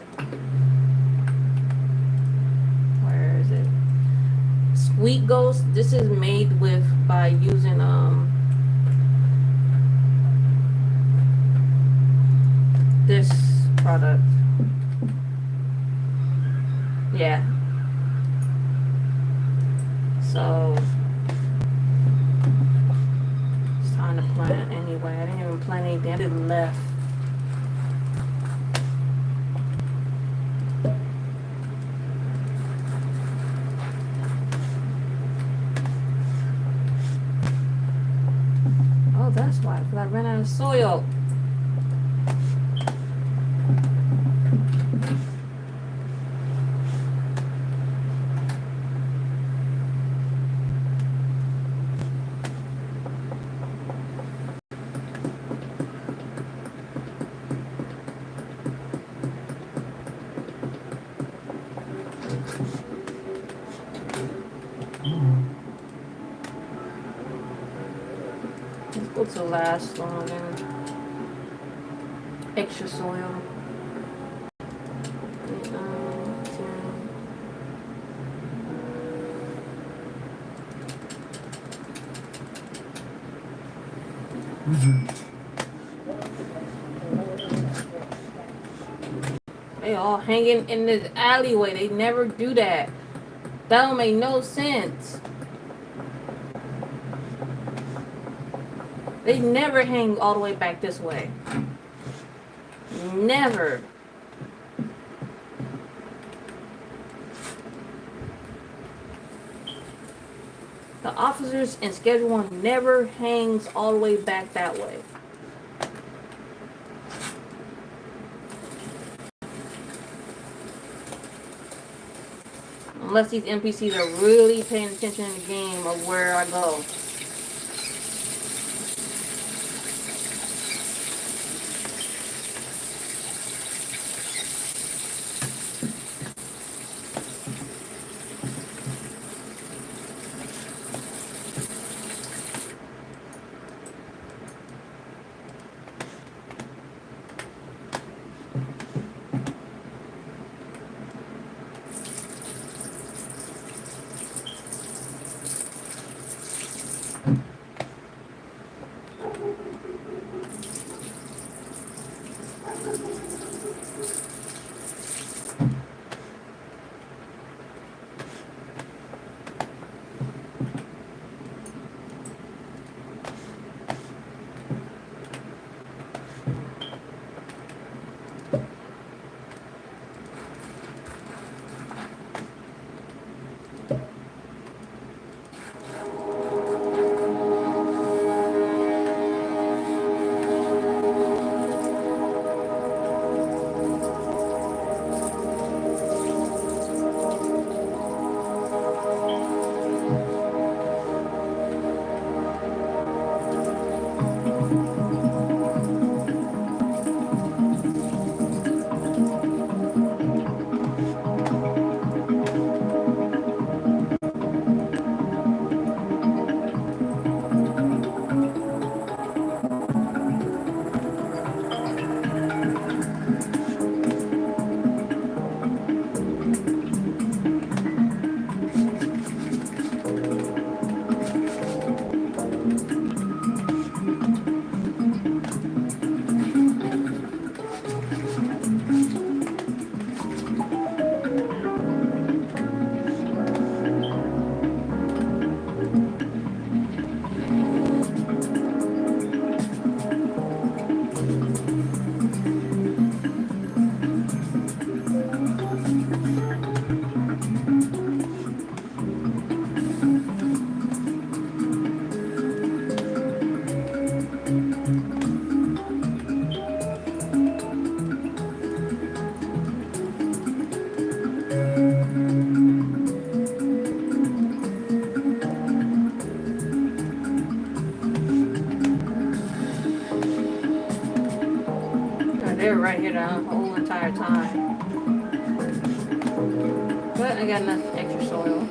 where is it? Sweet Ghost. This is made with by using this product. Yeah. So it's time to plant anyway. I didn't even plant anything. I didn't left. Oh, that's why. Because I ran out of soil. Let's go to the last one then. Extra soil. They all hanging in this alleyway. They never do that. That don't make no sense. They never hang all the way back this way. Never. The officers in Schedule 1 never hangs all the way back that way. Unless these NPCs are really paying attention in the game of where I go. the whole entire time. But I got enough extra soil.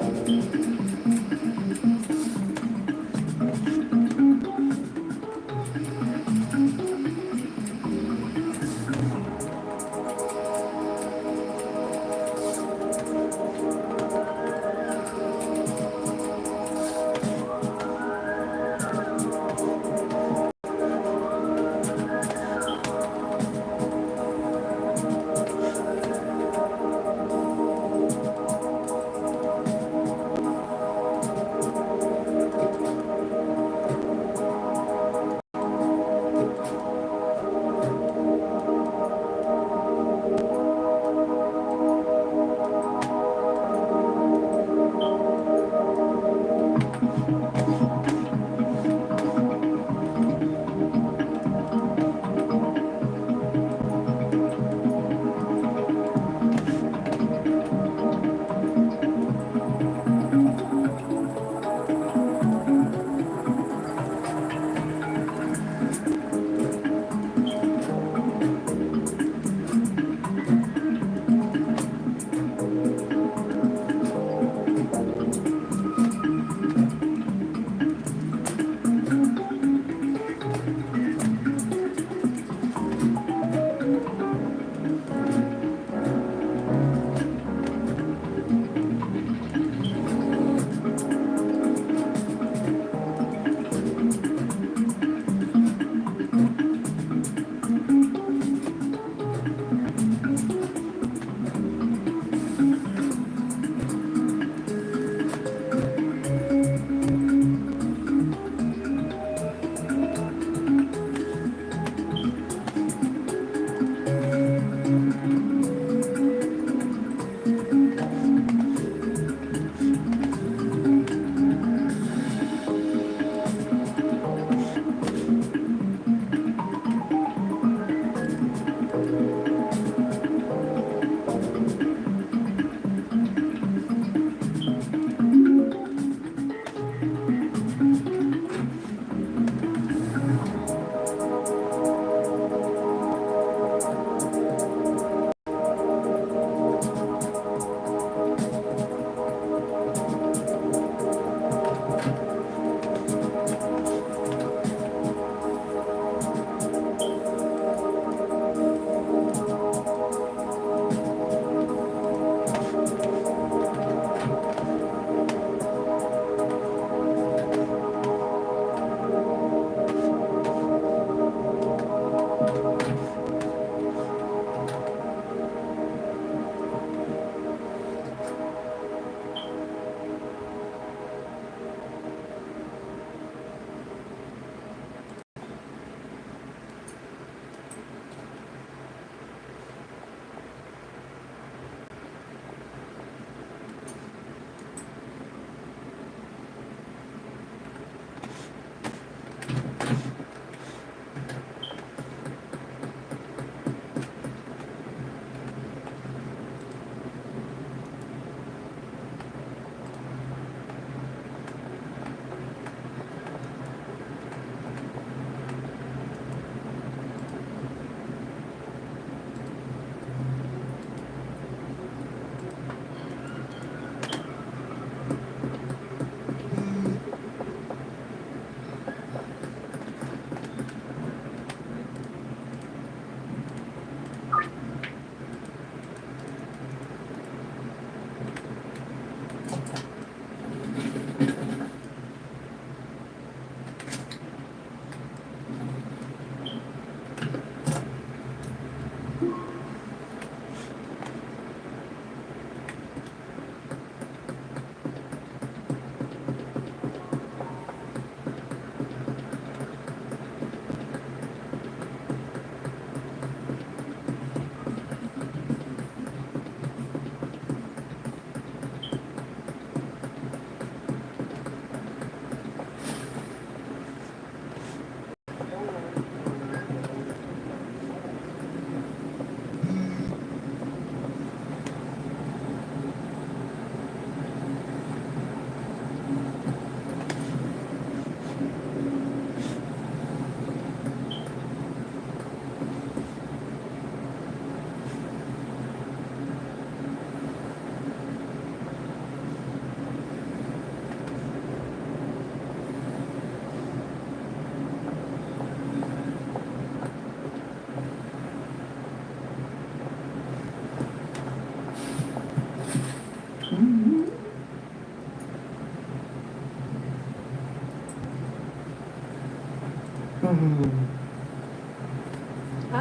How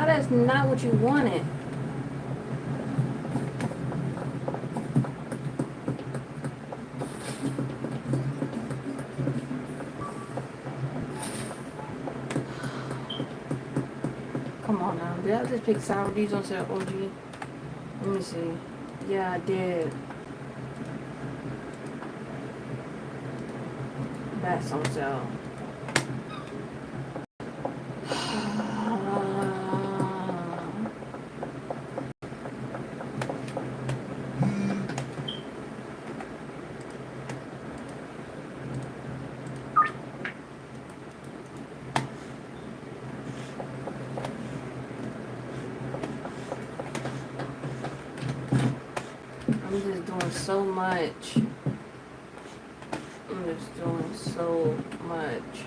that's not what you wanted? Come on now. Did I just pick sour D's on sale OG? Let me see. Yeah, I did. That's on sale. I'm just doing so much. I'm just doing so much.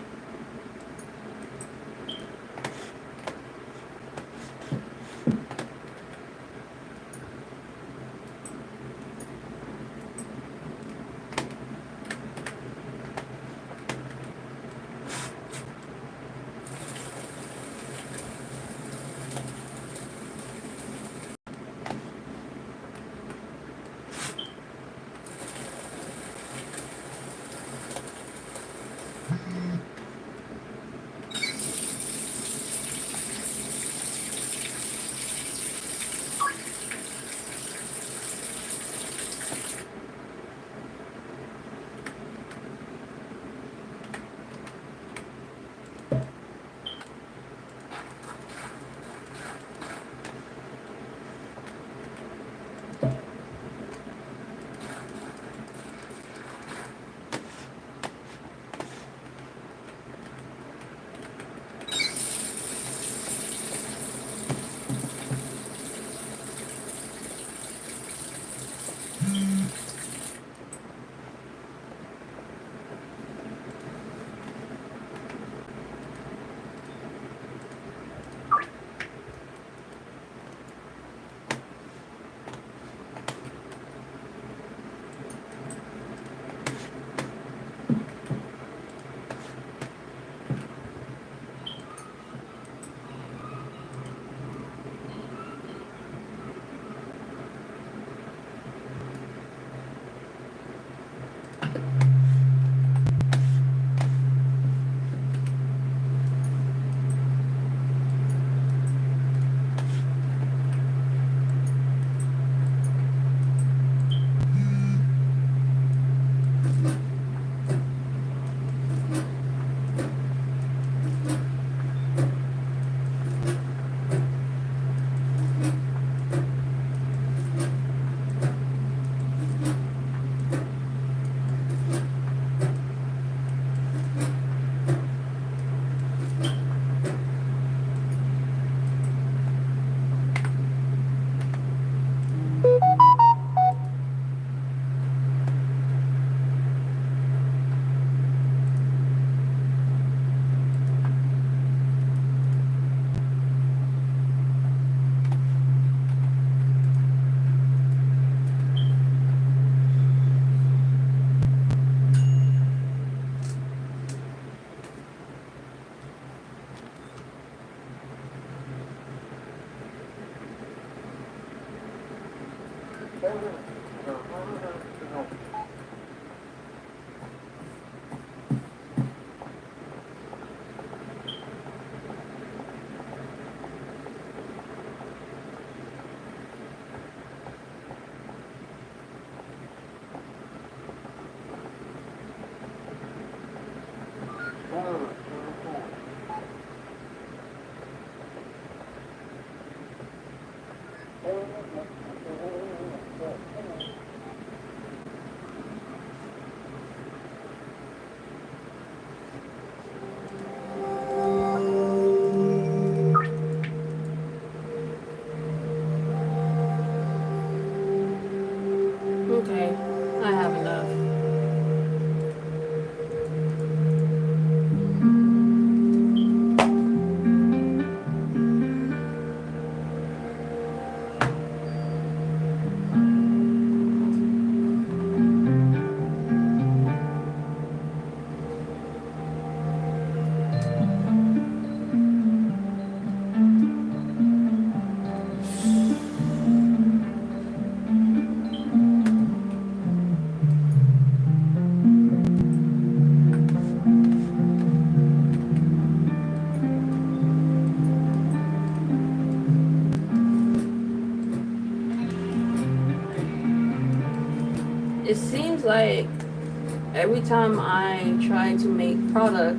Every time I try to make product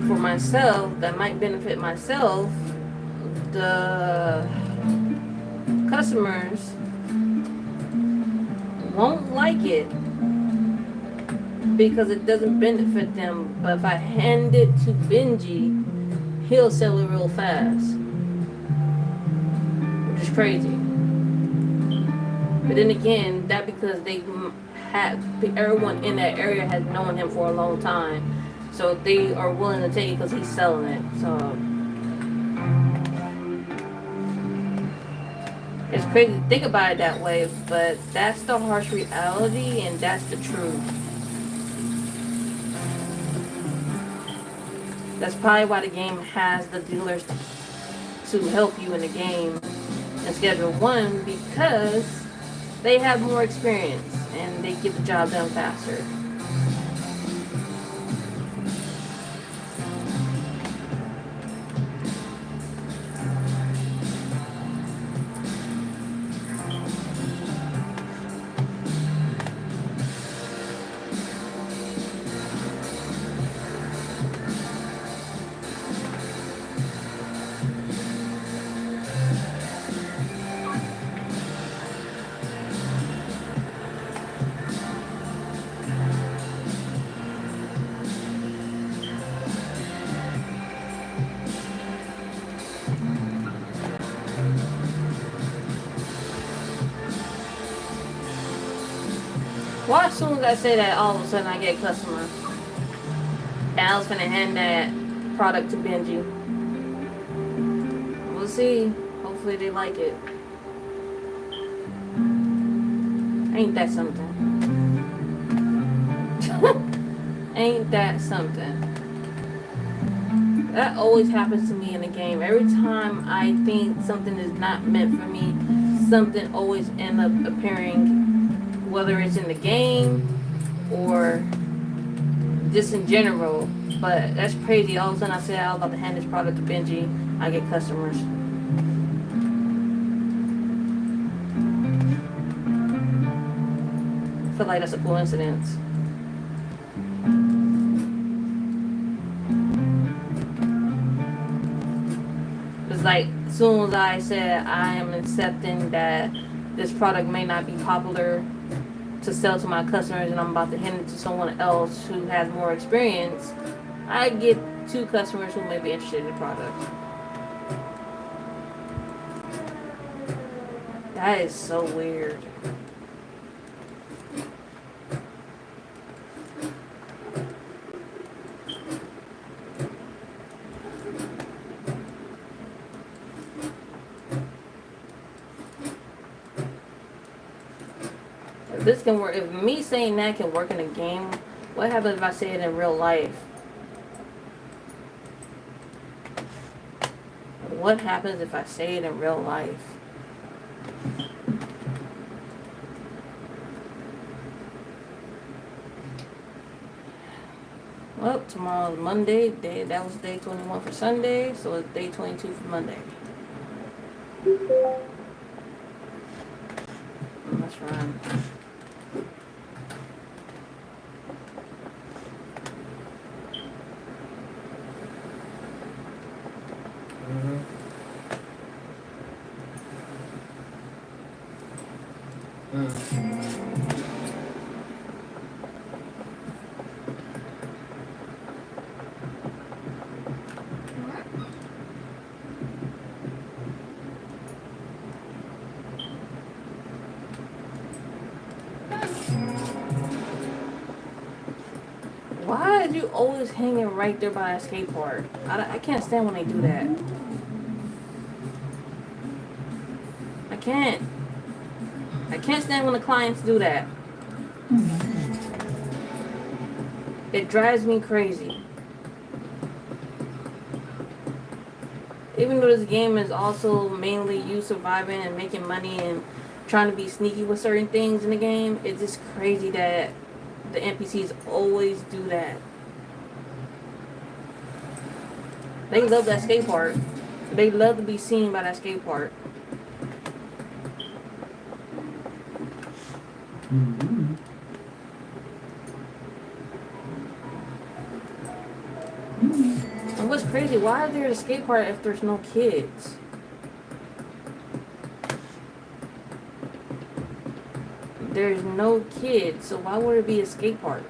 for myself that might benefit myself, the customers won't like it because it doesn't benefit them. But if I hand it to Benji, he'll sell it real fast, which is crazy. But then again, that because they have everyone in that area has known him for a long time, so they are willing to take it because he's selling it. So it's crazy to think about it that way, but that's the harsh reality and that's the truth. That's probably why the game has the dealers to help you in the game in Schedule 1 because they have more experience and they get the job done faster. Why as soon as I say that, all of a sudden I get a customer? And I was gonna hand that product to Benji. We'll see. Hopefully they like it. Ain't that something? Ain't that something? That always happens to me in the game. Every time I think something is not meant for me, something always ends up appearing, whether it's in the game or just in general. But that's crazy. All of a sudden I say I was about to hand this product to Benji, I get customers. I feel like that's a coincidence. It's like as soon as I said I am accepting that this product may not be popular to sell to my customers and I'm about to hand it to someone else who has more experience, I get 2 customers who may be interested in the product. That is so weird. If this can work, if me saying that can work in a game, what happens if I say it in real life? What happens if I say it in real life? Well, tomorrow's Monday. That was day 21 for Sunday, so it's day 22 for Monday. Let's run. Why are you always hanging right there by a skate park? I can't stand when they do that. I can't. I can't stand when the clients do that. It drives me crazy. Even though this game is also mainly you surviving and making money and trying to be sneaky with certain things in the game, it's just crazy that the NPCs always do that. They love that skate park. They love to be seen by that skate park. And what's crazy, why is there a skate park if there's no kids? There's no kids, so why would it be a skate park?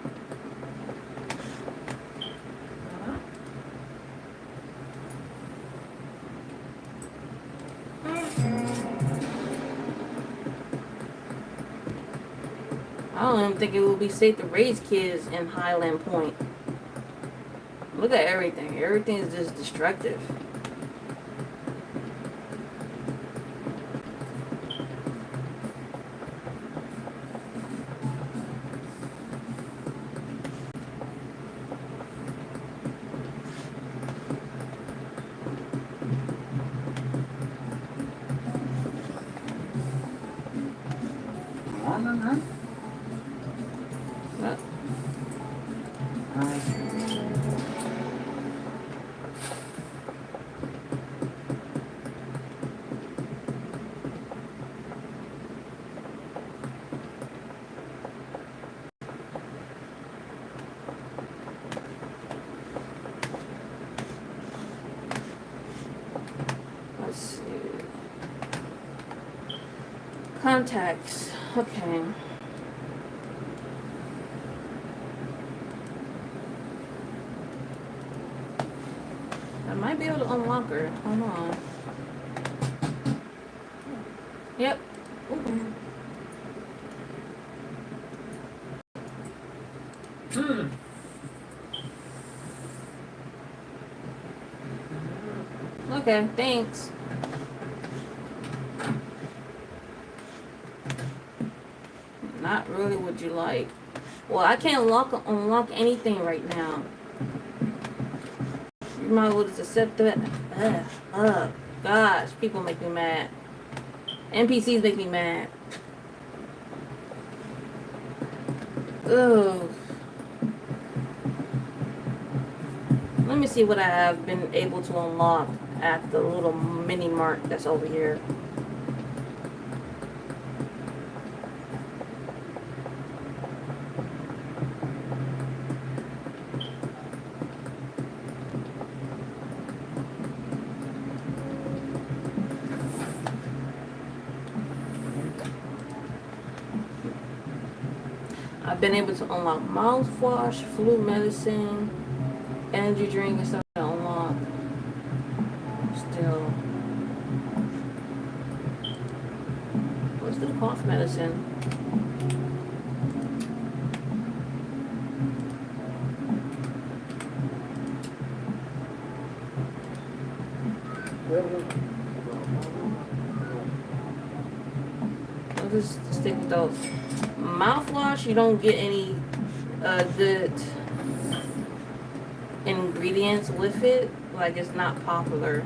I don't even think it would be safe to raise kids in Highland Point. Look at everything. Everything is just destructive. Let's see. Contacts. Okay. I might be able to unlock her. Hold on. Yep. Okay, thanks. Not really what you like. Well, I can't unlock anything right now. You might as well just accept that. Gosh, people make me mad. NPCs make me mad. Ugh. Let me see what I have been able to unlock at the little mini mart that's over here. I've been able to unlock mouthwash, flu medicine, energy drink, and stuff to unlock. Still. Let's do cough medicine. I'll just stick with those. Mouthwash, you don't get any good ingredients with it. Like, it's not popular.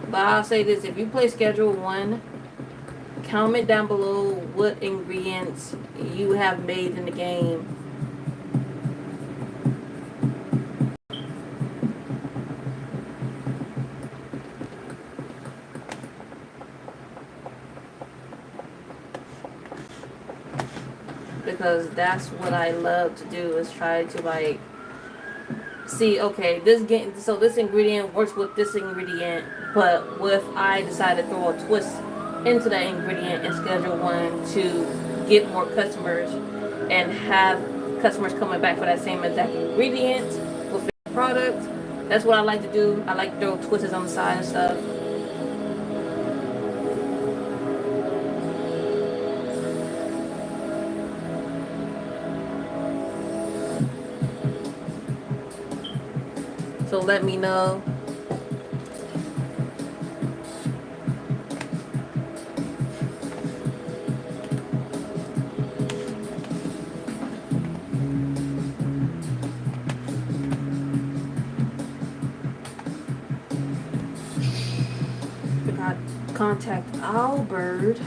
But I'll say this, if you play Schedule 1, comment down below what ingredients you have made in the game. Because that's what I love to do, is try to like see, okay, this game, so this ingredient works with this ingredient, but what if I decide to throw a twist into that ingredient in Schedule 1 to get more customers and have customers coming back for that same exact ingredient with the product. That's what I like to do. I like to throw twists on the side and stuff. So let me know. Forgot to contact Albert.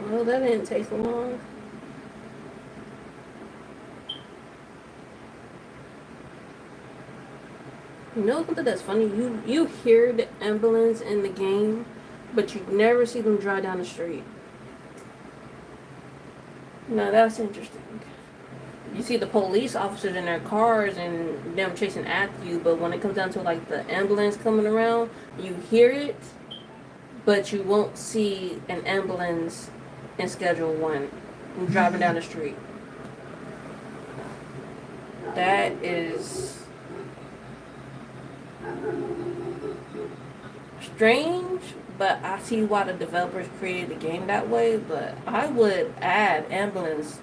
Well, that didn't take long. You know something that's funny? You hear the ambulance in the game, but you never see them drive down the street. Now that's interesting. You see the police officers in their cars and them chasing after you, but when it comes down to like the ambulance coming around, you hear it, but you won't see an ambulance in Schedule 1 driving down the street. That is strange, but I see why the developers created the game that way. But I would add ambulance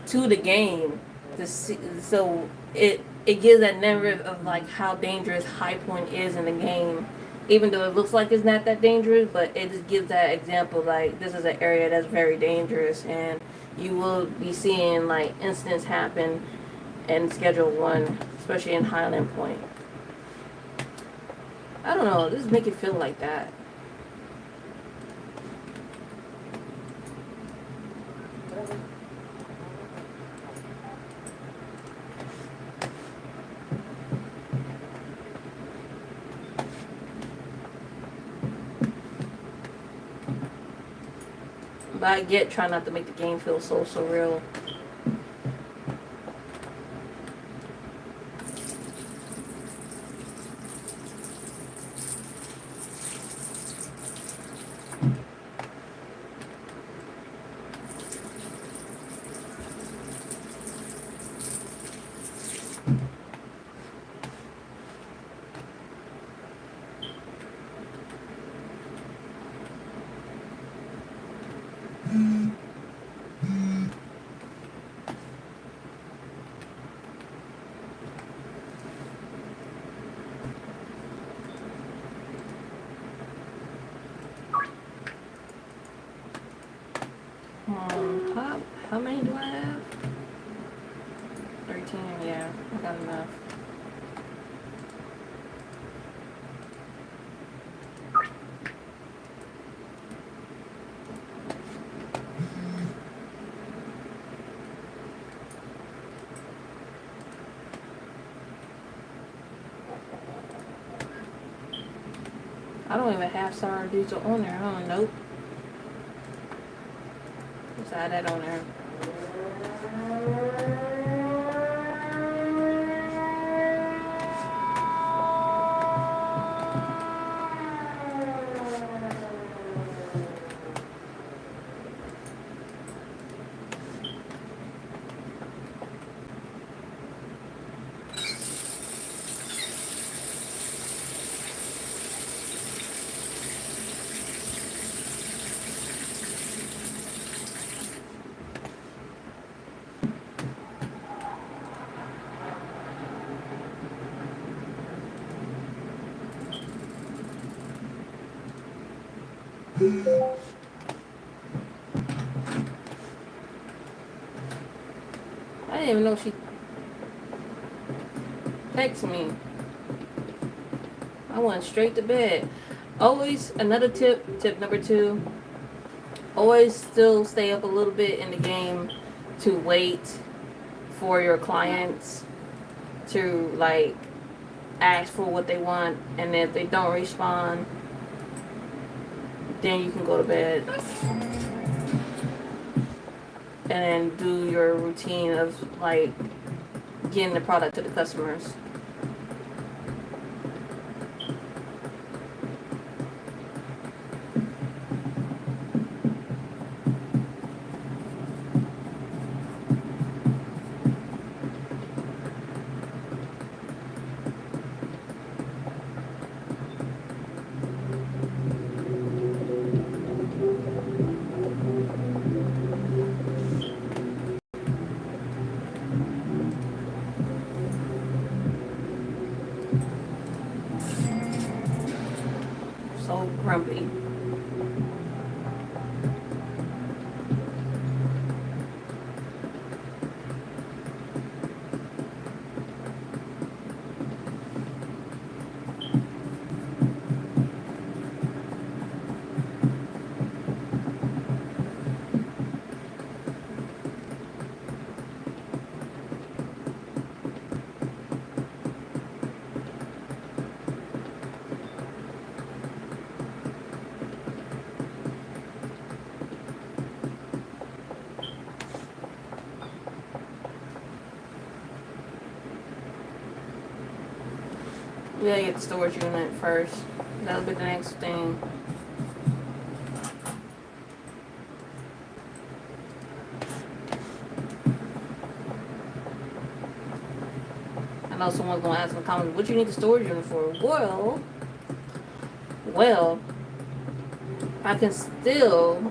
to the game to see, so it gives that narrative of like how dangerous High Point is in the game. Even though it looks like it's not that dangerous, but it just gives that example like this is an area that's very dangerous, and you will be seeing like incidents happen in Schedule 1, especially in Highland Point. I don't know, this make it feel like that. But I get trying not to make the game feel so surreal. How many do I have? 13, yeah, I got enough. I don't even have Sour Diesel on there. I don't know. Let's add that on there. I didn't even know she texted me. I went straight to bed. Always, another tip number 2, always still stay up a little bit in the game to wait for your clients to like ask for what they want, and if they don't respond, then you can go to bed and then do your routine of like getting the product to the customers. So grumpy. We gotta get the storage unit first. That'll be the next thing. I know someone's gonna ask in the comments, what you need the storage unit for? Well, I can still,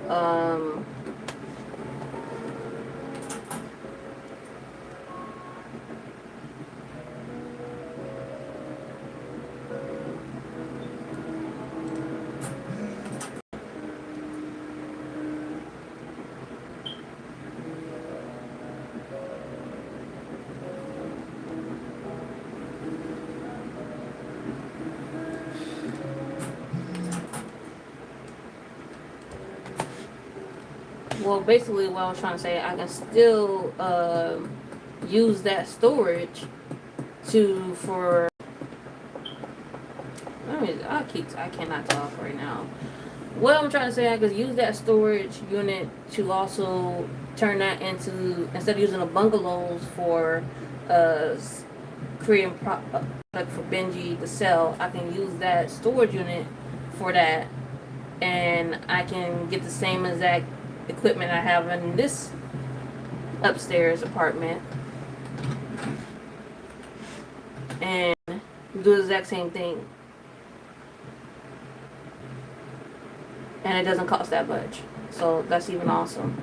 well, basically what I was trying to say, I can still use that storage for. I cannot talk right now. What I'm trying to say, I could use that storage unit to also turn that into, instead of using the bungalows for creating product for Benji to sell, I can use that storage unit for that, and I can get the same exact equipment I have in this upstairs apartment and do the exact same thing, and it doesn't cost that much, so that's even awesome.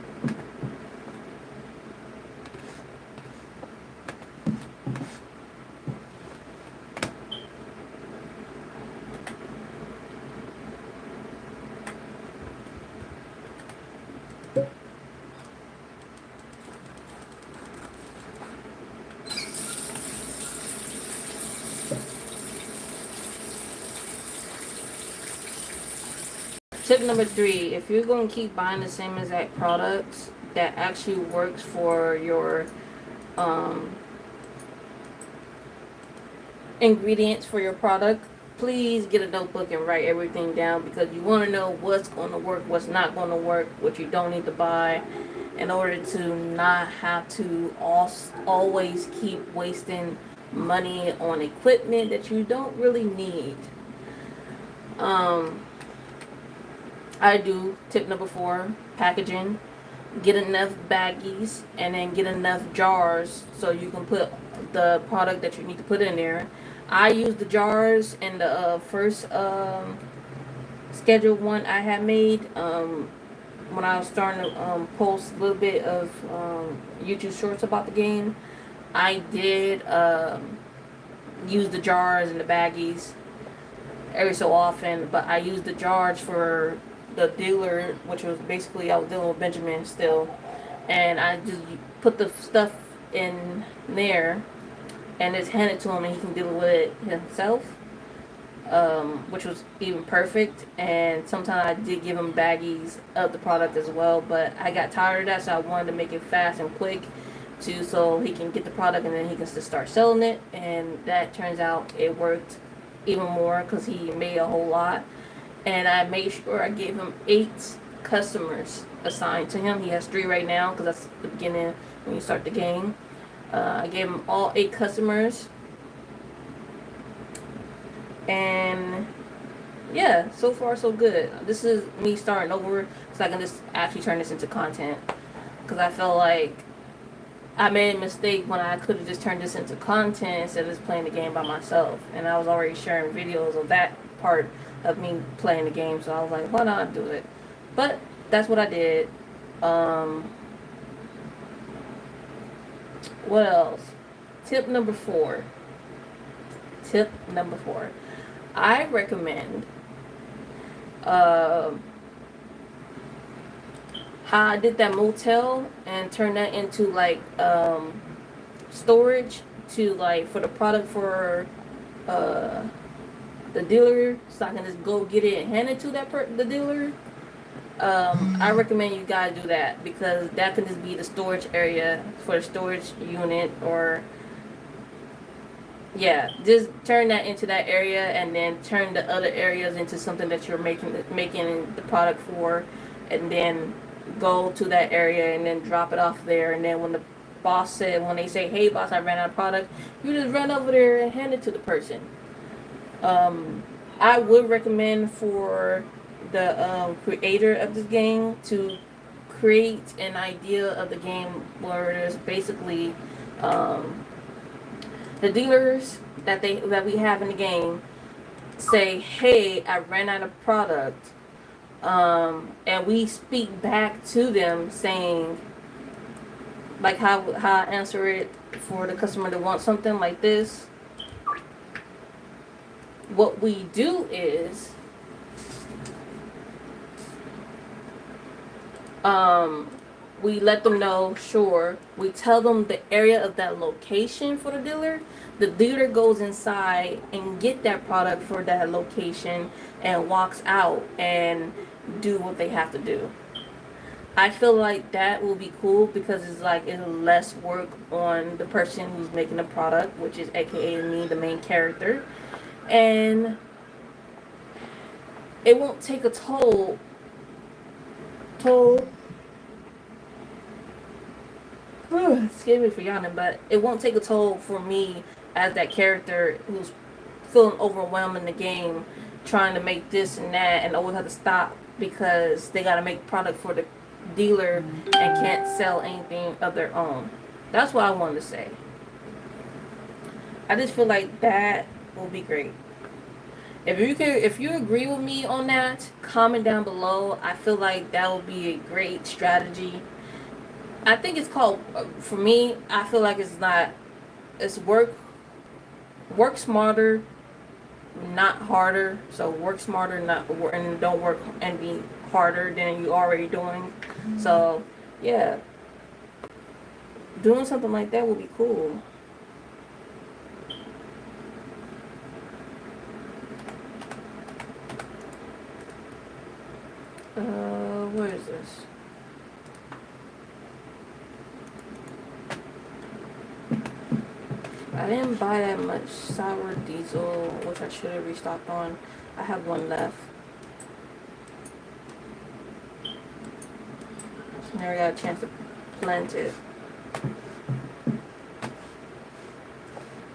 tip number 3: if you're going to keep buying the same exact products that actually works for your um, ingredients for your product, please get a notebook and write everything down, because you want to know what's going to work, what's not going to work, what you don't need to buy, in order to not have to always keep wasting money on equipment that you don't really need. I do tip number 4: packaging. Get enough baggies and then get enough jars so you can put the product that you need to put in there. I used the jars in the first scheduled one I had made when I was starting to post a little bit of YouTube shorts about the game. I did use the jars and the baggies every so often, but I used the jars for the dealer, which was basically, I was dealing with Benjamin still, and I just put the stuff in there and just hand it to him and he can deal with it himself, which was even perfect. And sometimes I did give him baggies of the product as well, but I got tired of that, so I wanted to make it fast and quick too, so he can get the product and then he can just start selling it. And that turns out it worked even more because he made a whole lot. And I made sure I gave him 8 customers assigned to him. He has 3 right now because that's the beginning when you start the game. I gave him all 8 customers. And yeah, so far so good. This is me starting over so I can just actually turn this into content. Because I felt like I made a mistake when I could have just turned this into content instead of just playing the game by myself. And I was already sharing videos of that part of me playing the game, so I was like, why not do it? But that's what I did. What else? Tip number 4. I recommend how I did that motel and turn that into like storage to like for the product for the dealer, so I can just go get it and hand it to the dealer. I recommend you guys do that, because that can just be the storage area for the storage unit, or yeah, just turn that into that area and then turn the other areas into something that you're making the product for, and then go to that area and then drop it off there. And then when they say, hey boss, I ran out of product, you just run over there and hand it to the person. I would recommend for the creator of this game to create an idea of the game where there's basically the dealers that we have in the game say, hey, I ran out of product, and we speak back to them saying, like how I answer it for the customer that wants something like this. What we do is we let them know, sure. We tell them the area of that location for the dealer. The dealer goes inside and get that product for that location and walks out and do what they have to do. I feel like that will be cool, because it's less work on the person who's making the product, which is aka me, the main character. And it won't take a toll. Excuse me for yawning, but it won't take a toll for me as that character who's feeling overwhelmed in the game, trying to make this and that, and always have to stop because they got to make product for the dealer and can't sell anything of their own. That's what I wanted to say. I just feel like that will be great. If you agree with me on that, comment down below. I feel like that will be a great strategy. I think it's called, for me, I feel like it's work smarter, not harder. So work smarter, and don't work and be harder than you already doing. So yeah, doing something like that would be cool. this? I didn't buy that much sour diesel, which I should have restocked on. I have one left. Never got a chance to plant it.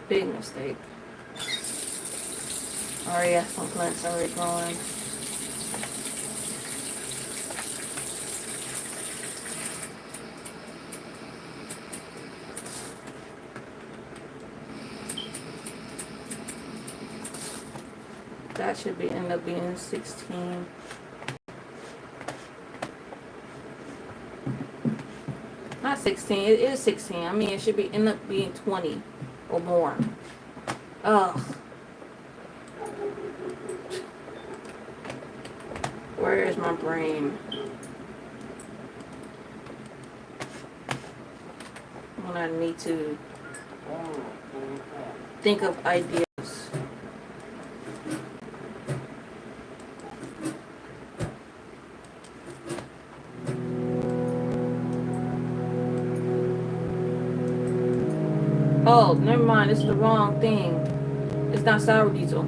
Big mistake. Already have some plants already growing. That should be end up being 16. Not 16, it is 16. I mean, it should be end up being 20 or more. Ugh. Where is my brain? When I need to think of ideas. Oh, never mind. This is the wrong thing. It's not sour diesel.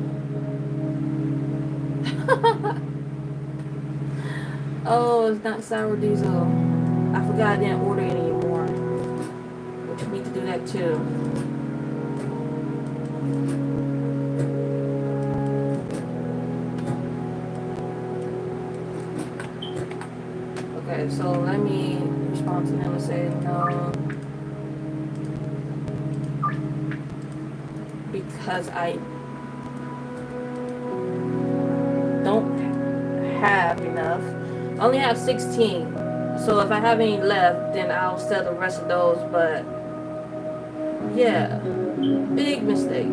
Oh, it's not sour diesel. I forgot I didn't order it anymore. Which we need to do that too. Okay, so let me respond to them and say no. Because I don't have enough. I only have 16. So if I have any left, then I'll sell the rest of those. But yeah, big mistake.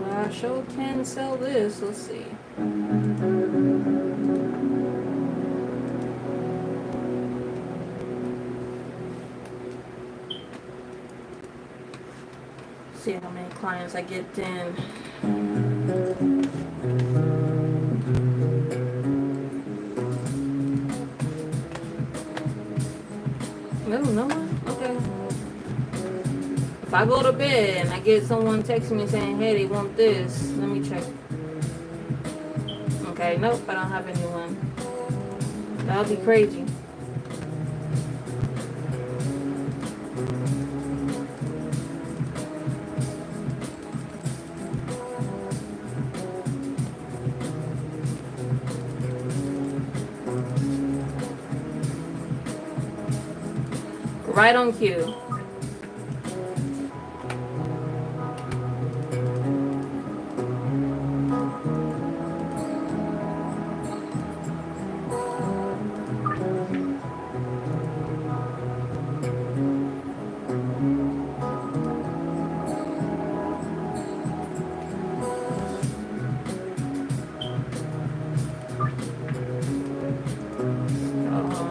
I sure can sell this. Let's see. See how many clients I get in. No one? Okay. If I go to bed and I get someone texting me saying, hey, they want this, let me check. Okay, nope, I don't have anyone. That would be crazy. Right on cue.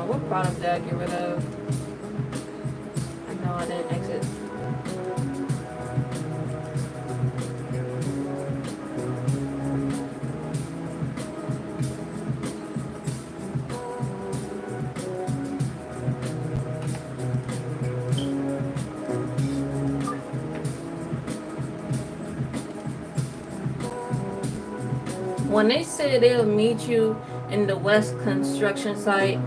What product did I get rid of? No, I didn't exit. When they say they'll meet you in the West construction site,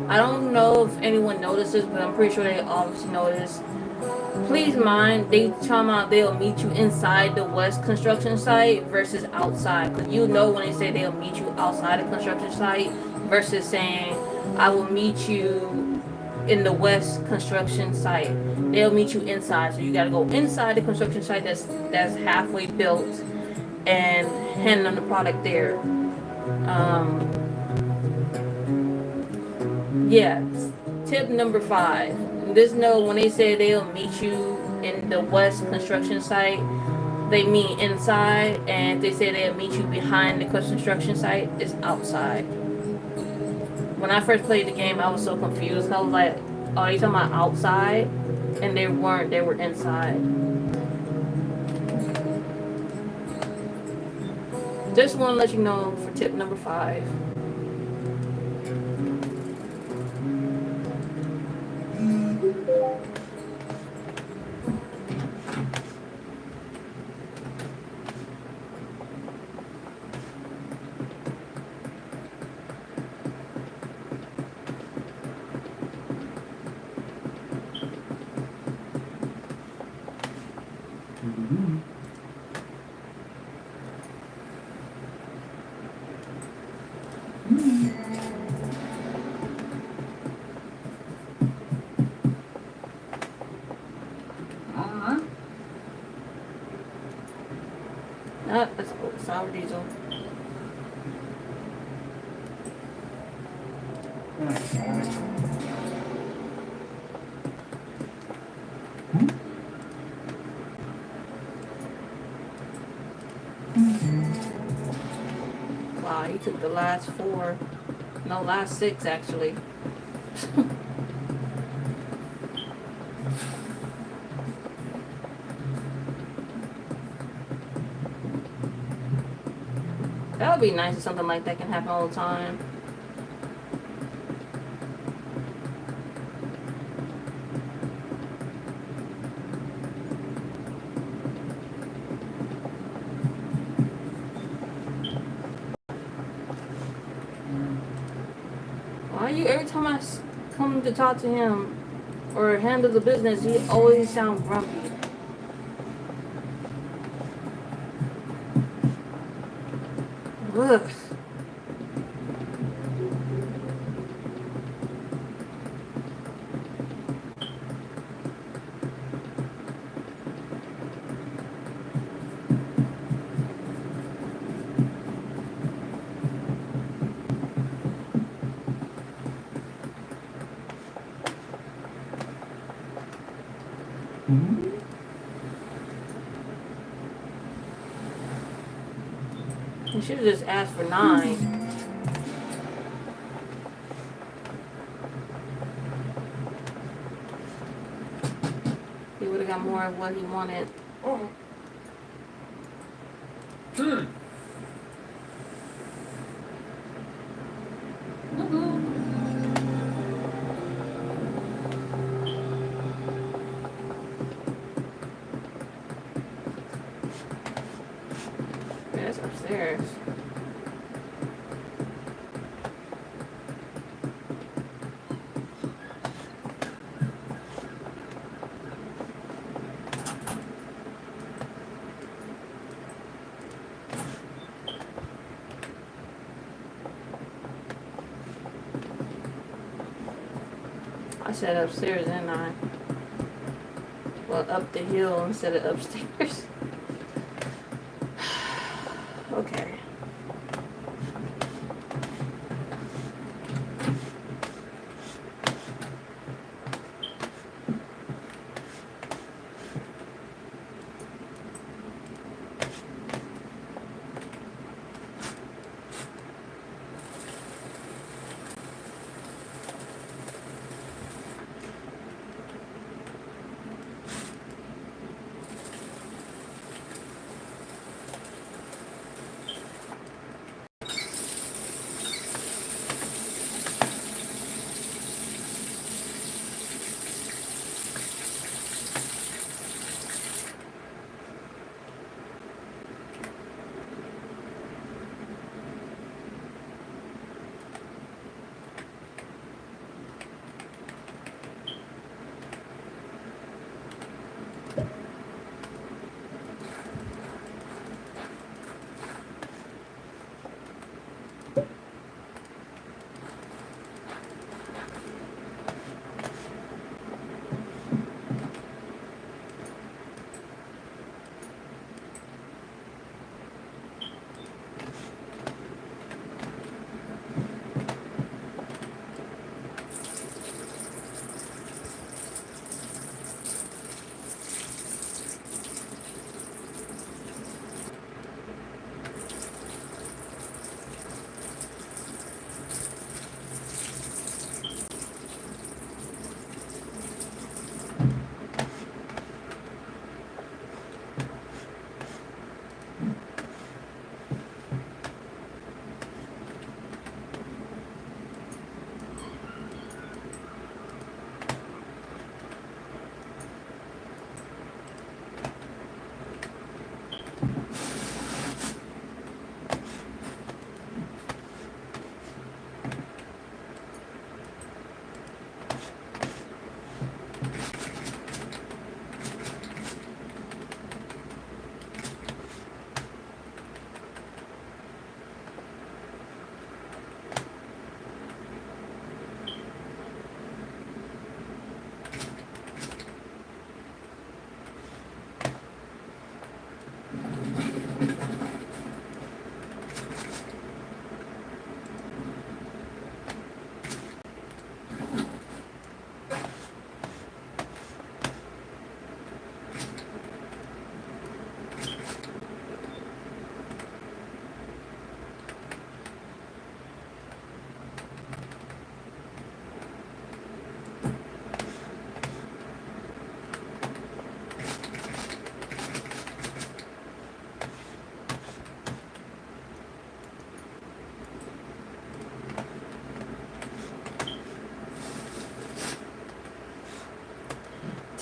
I don't know if anyone notices, but I'm pretty sure they obviously notice. Please mind, they talking about they'll meet you inside the West construction site versus outside. Because you know when they say they'll meet you outside the construction site versus saying, I will meet you in the West construction site. They'll meet you inside. So you got to go inside the construction site that's halfway built and hand them the product there. Yeah. Tip number 5. Just know when they say they'll meet you in the west construction site, they mean inside, and if they say they'll meet you behind the construction site, it's outside. When I first played the game, I was so confused. I was like, "Oh, you talking about outside?" And they weren't. They were inside. Just want to let you know for tip number 5. Ah, that's sour diesel. Wow, you took the last 4. No, last 6 actually. That would be nice if something like that can happen all the time. Why you every time I come to talk to him or handle the business, he always sound grumpy. Ugh. You should have just asked for 9. He would have got more of what he wanted. Yeah, it's upstairs. I said upstairs, didn't I? Well, up the hill instead of upstairs. Okay.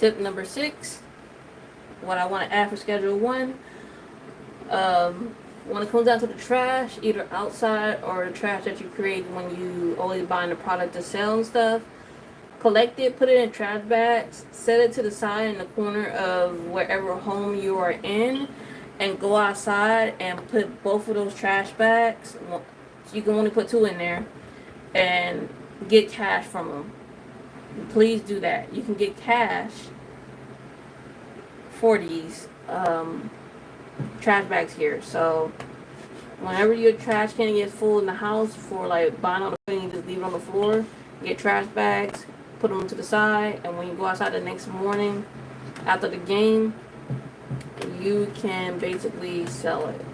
Tip number 6, what I want to add for schedule 1. When it comes down to the trash, either outside or the trash that you create when you always buying the product to sell and stuff, collect it, put it in trash bags, set it to the side in the corner of wherever home you are in, and go outside and put both of those trash bags. You can only put 2 in there, and get cash from them. Please do that. You can get cash for these trash bags here. So whenever your trash can get full in the house for like buying on the floor, you just leave it on the floor. Get trash bags, put them to the side, and when you go outside the next morning after the game, you can basically sell it.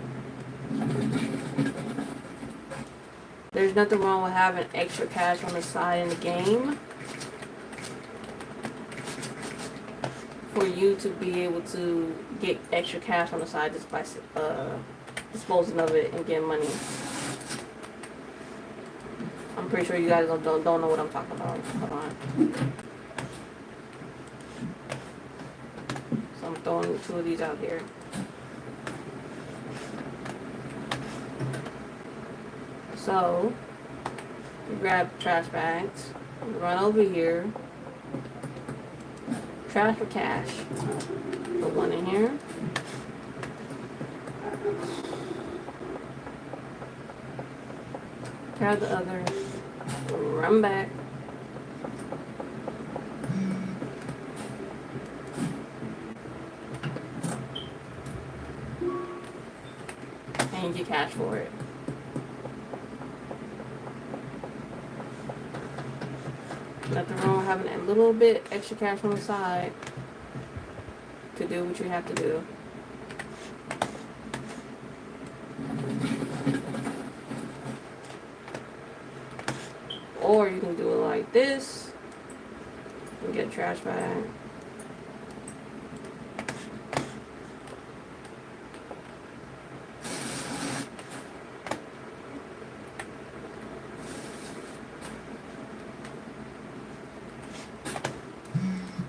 There's nothing wrong with having extra cash on the side in the game for you to be able to get extra cash on the side just by disposing of it and getting money. I'm pretty sure you guys don't know what I'm talking about. Hold on. So I'm throwing 2 of these out here. So you grab trash bags, run over here, trash for cash. Put 1 in here. Grab the other, run back. And you get cash for it. Nothing wrong with having a little bit extra cash on the side to do what you have to do. Or you can do it like this and get a trash bag.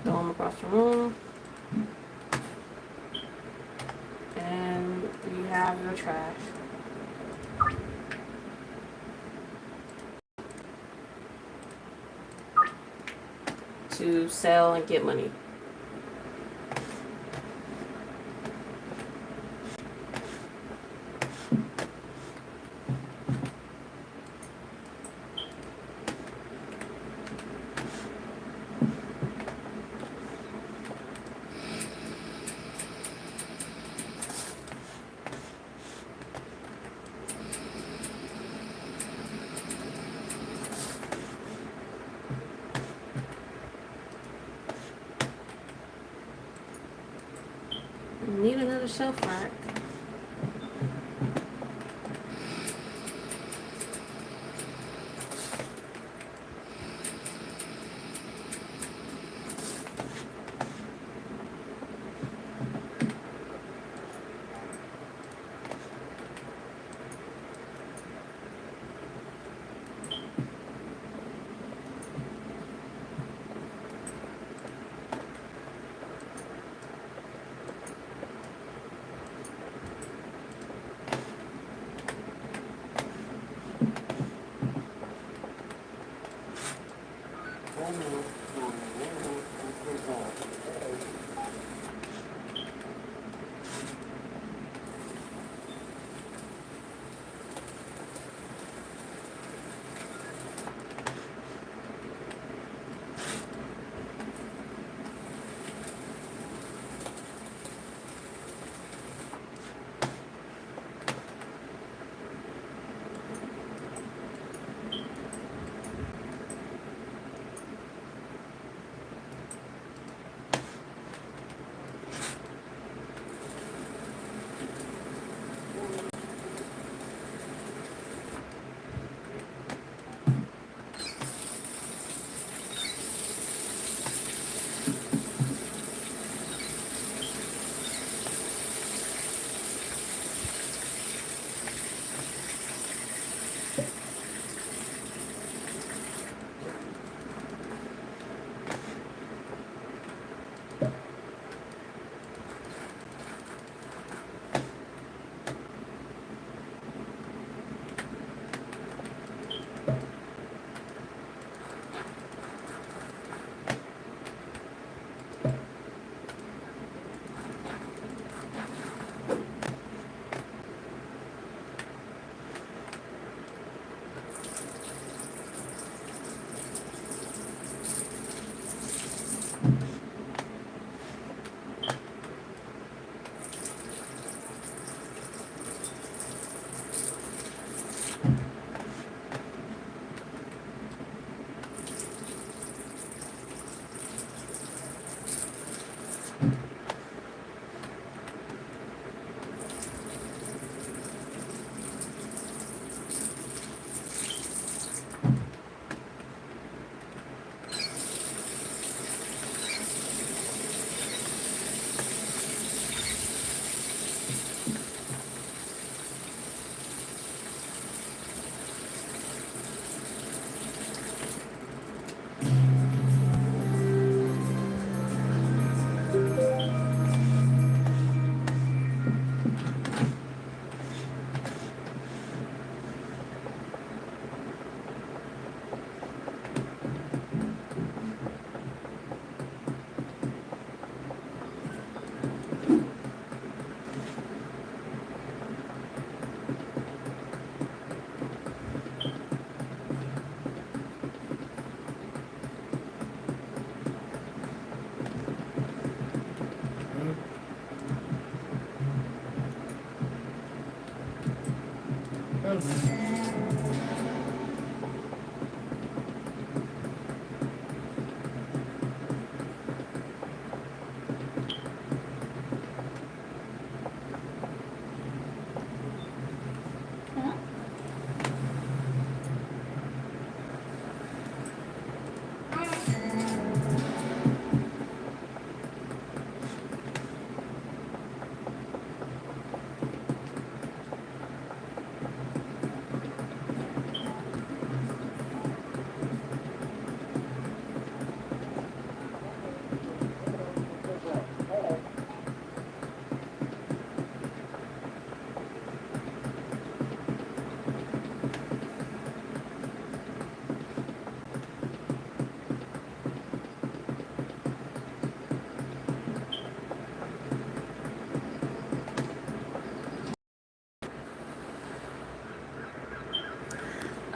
Throw them across the room. And you have your trash. To sell and get money. Need another shelf rack.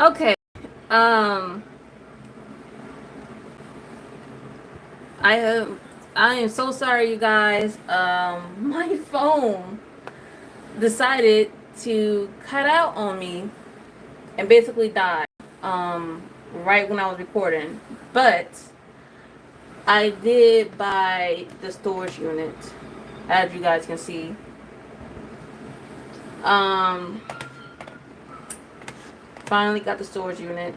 Okay. I I am so sorry, you guys. My phone decided to cut out on me and basically died. Right when I was recording, but I did buy the storage unit, as you guys can see. Um, Finally got the storage unit.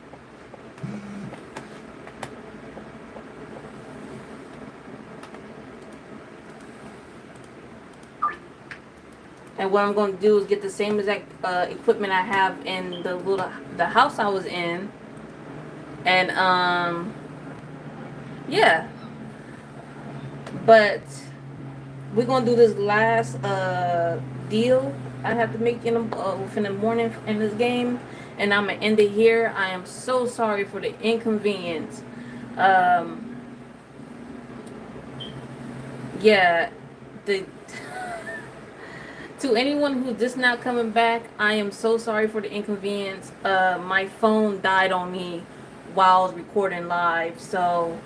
And what I'm going to do is get the same exact equipment I have in the house I was in, and yeah. But we're gonna do this last deal I have to make within the morning in this game, and I'm gonna end it here. I am so sorry for the inconvenience. Yeah, the to anyone who's just now coming back, I am so sorry for the inconvenience. My phone died on me while I was recording live, so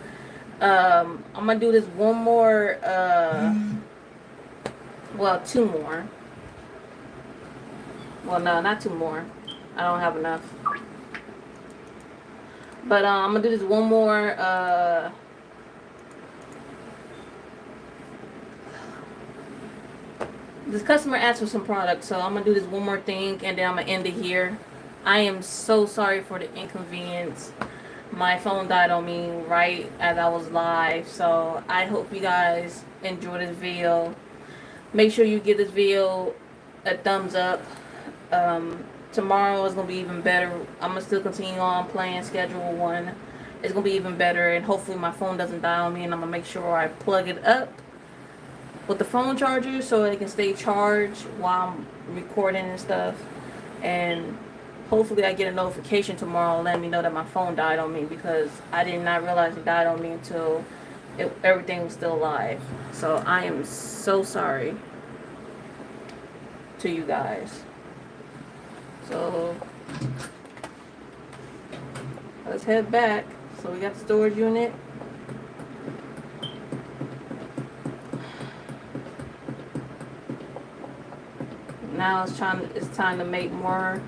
I'm gonna do this one more. Well, two more. Well, no, not two more. I don't have enough. But I'm gonna do this one more. This customer asked for some products, so I'm gonna do this one more thing, and then I'm gonna end it here. I am so sorry for the inconvenience. My phone died on me right as I was live, so I hope you guys enjoy this video. Make sure you give this video a thumbs up. Tomorrow is gonna be even better. I'm gonna still continue on playing Schedule 1. It's gonna be even better, and hopefully my phone doesn't die on me, and I'm gonna make sure I plug it up with the phone charger so it can stay charged while I'm recording and stuff. And hopefully I get a notification tomorrow letting me know that my phone died on me, because I did not realize it died on me until everything was still live. So I am so sorry to you guys. So let's head back. So we got the storage unit. Now it's time to make more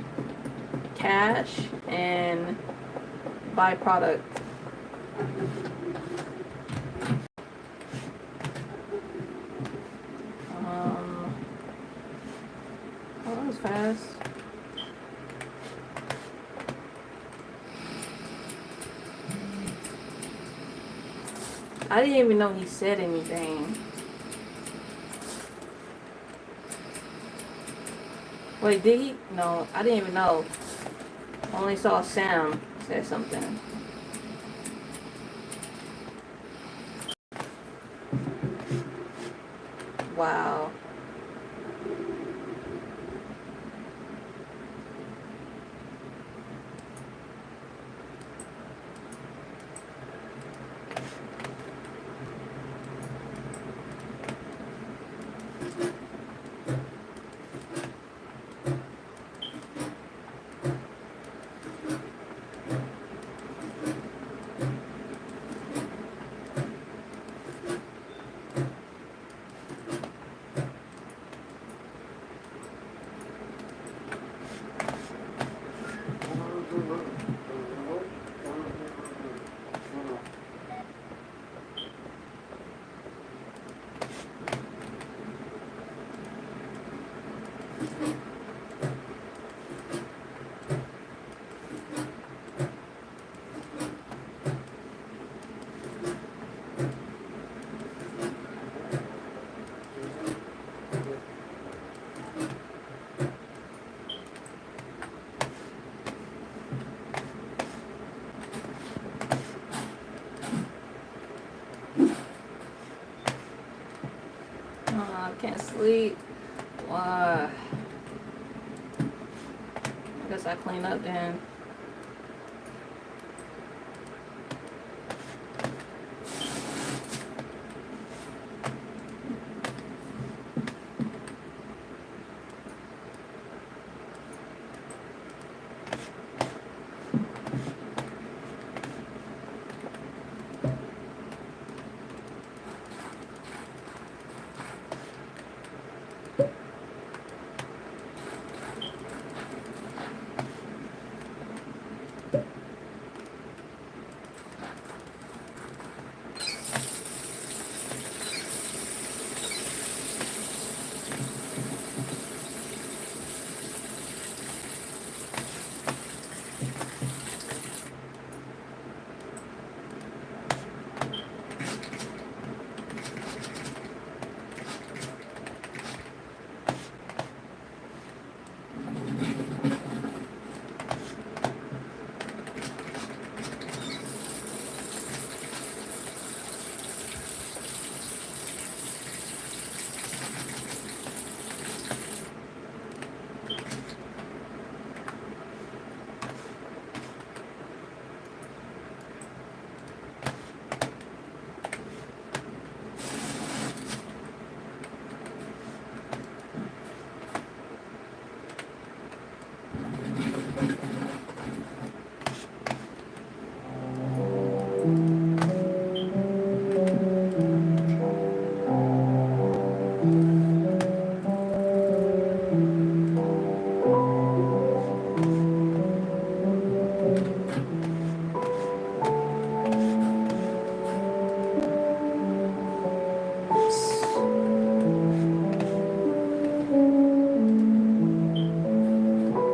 cash and buy product. Oh, that was fast. I didn't even know he said anything. Wait, did he? No, I didn't even know. I only saw Sam say something. Wow. I can't sleep. Why? I guess I clean up then.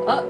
Up.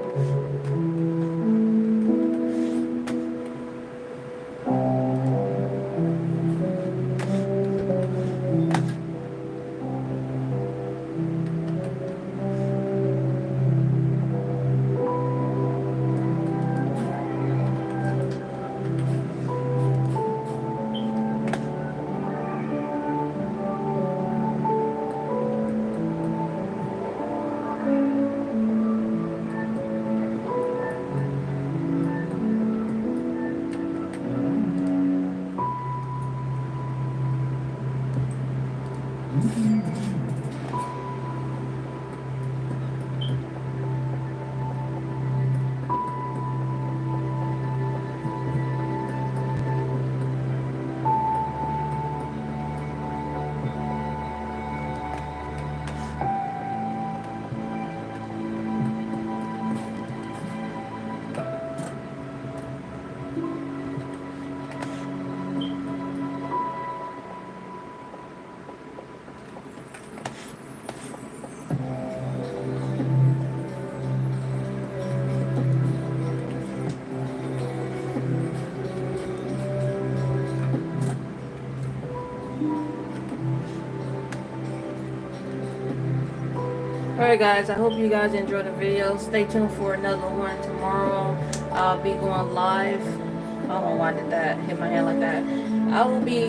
Alright guys, I hope you guys enjoyed the video. Stay tuned for another one tomorrow. I'll be going live. I don't know why I did that. Hit my hand like that. I will be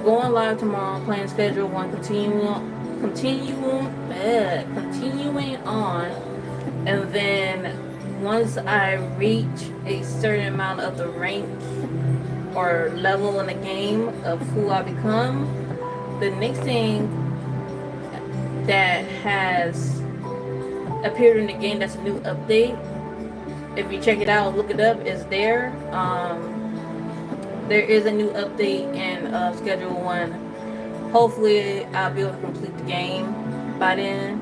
going live tomorrow, playing Schedule 1, continuing on. And then once I reach a certain amount of the rank or level in the game of who I become, the next thing that has appeared in the game that's a new update, if you check it out, look it up, is there. There is a new update in Schedule 1. Hopefully I'll be able to complete the game by then,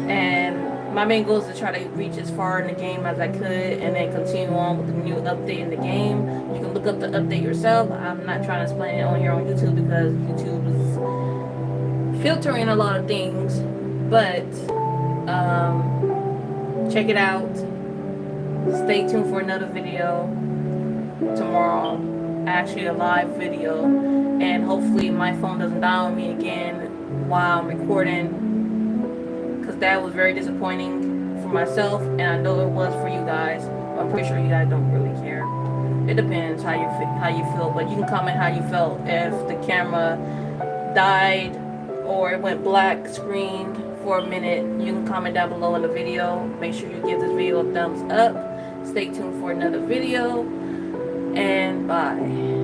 and my main goal is to try to reach as far in the game as I could and then continue on with the new update in the game. You can look up the update yourself. I'm not trying to explain it on here on YouTube because YouTube is filtering a lot of things, but Check it out. Stay tuned for another video tomorrow. Actually, a live video. And hopefully my phone doesn't die on me again while I'm recording. Because that was very disappointing for myself. And I know it was for you guys. I'm pretty sure you guys don't really care. It depends how you feel. But you can comment how you felt if the camera died or it went black screen for a minute. You can comment down below in the video. Make sure you give this video a thumbs up. Stay tuned for another video, and bye.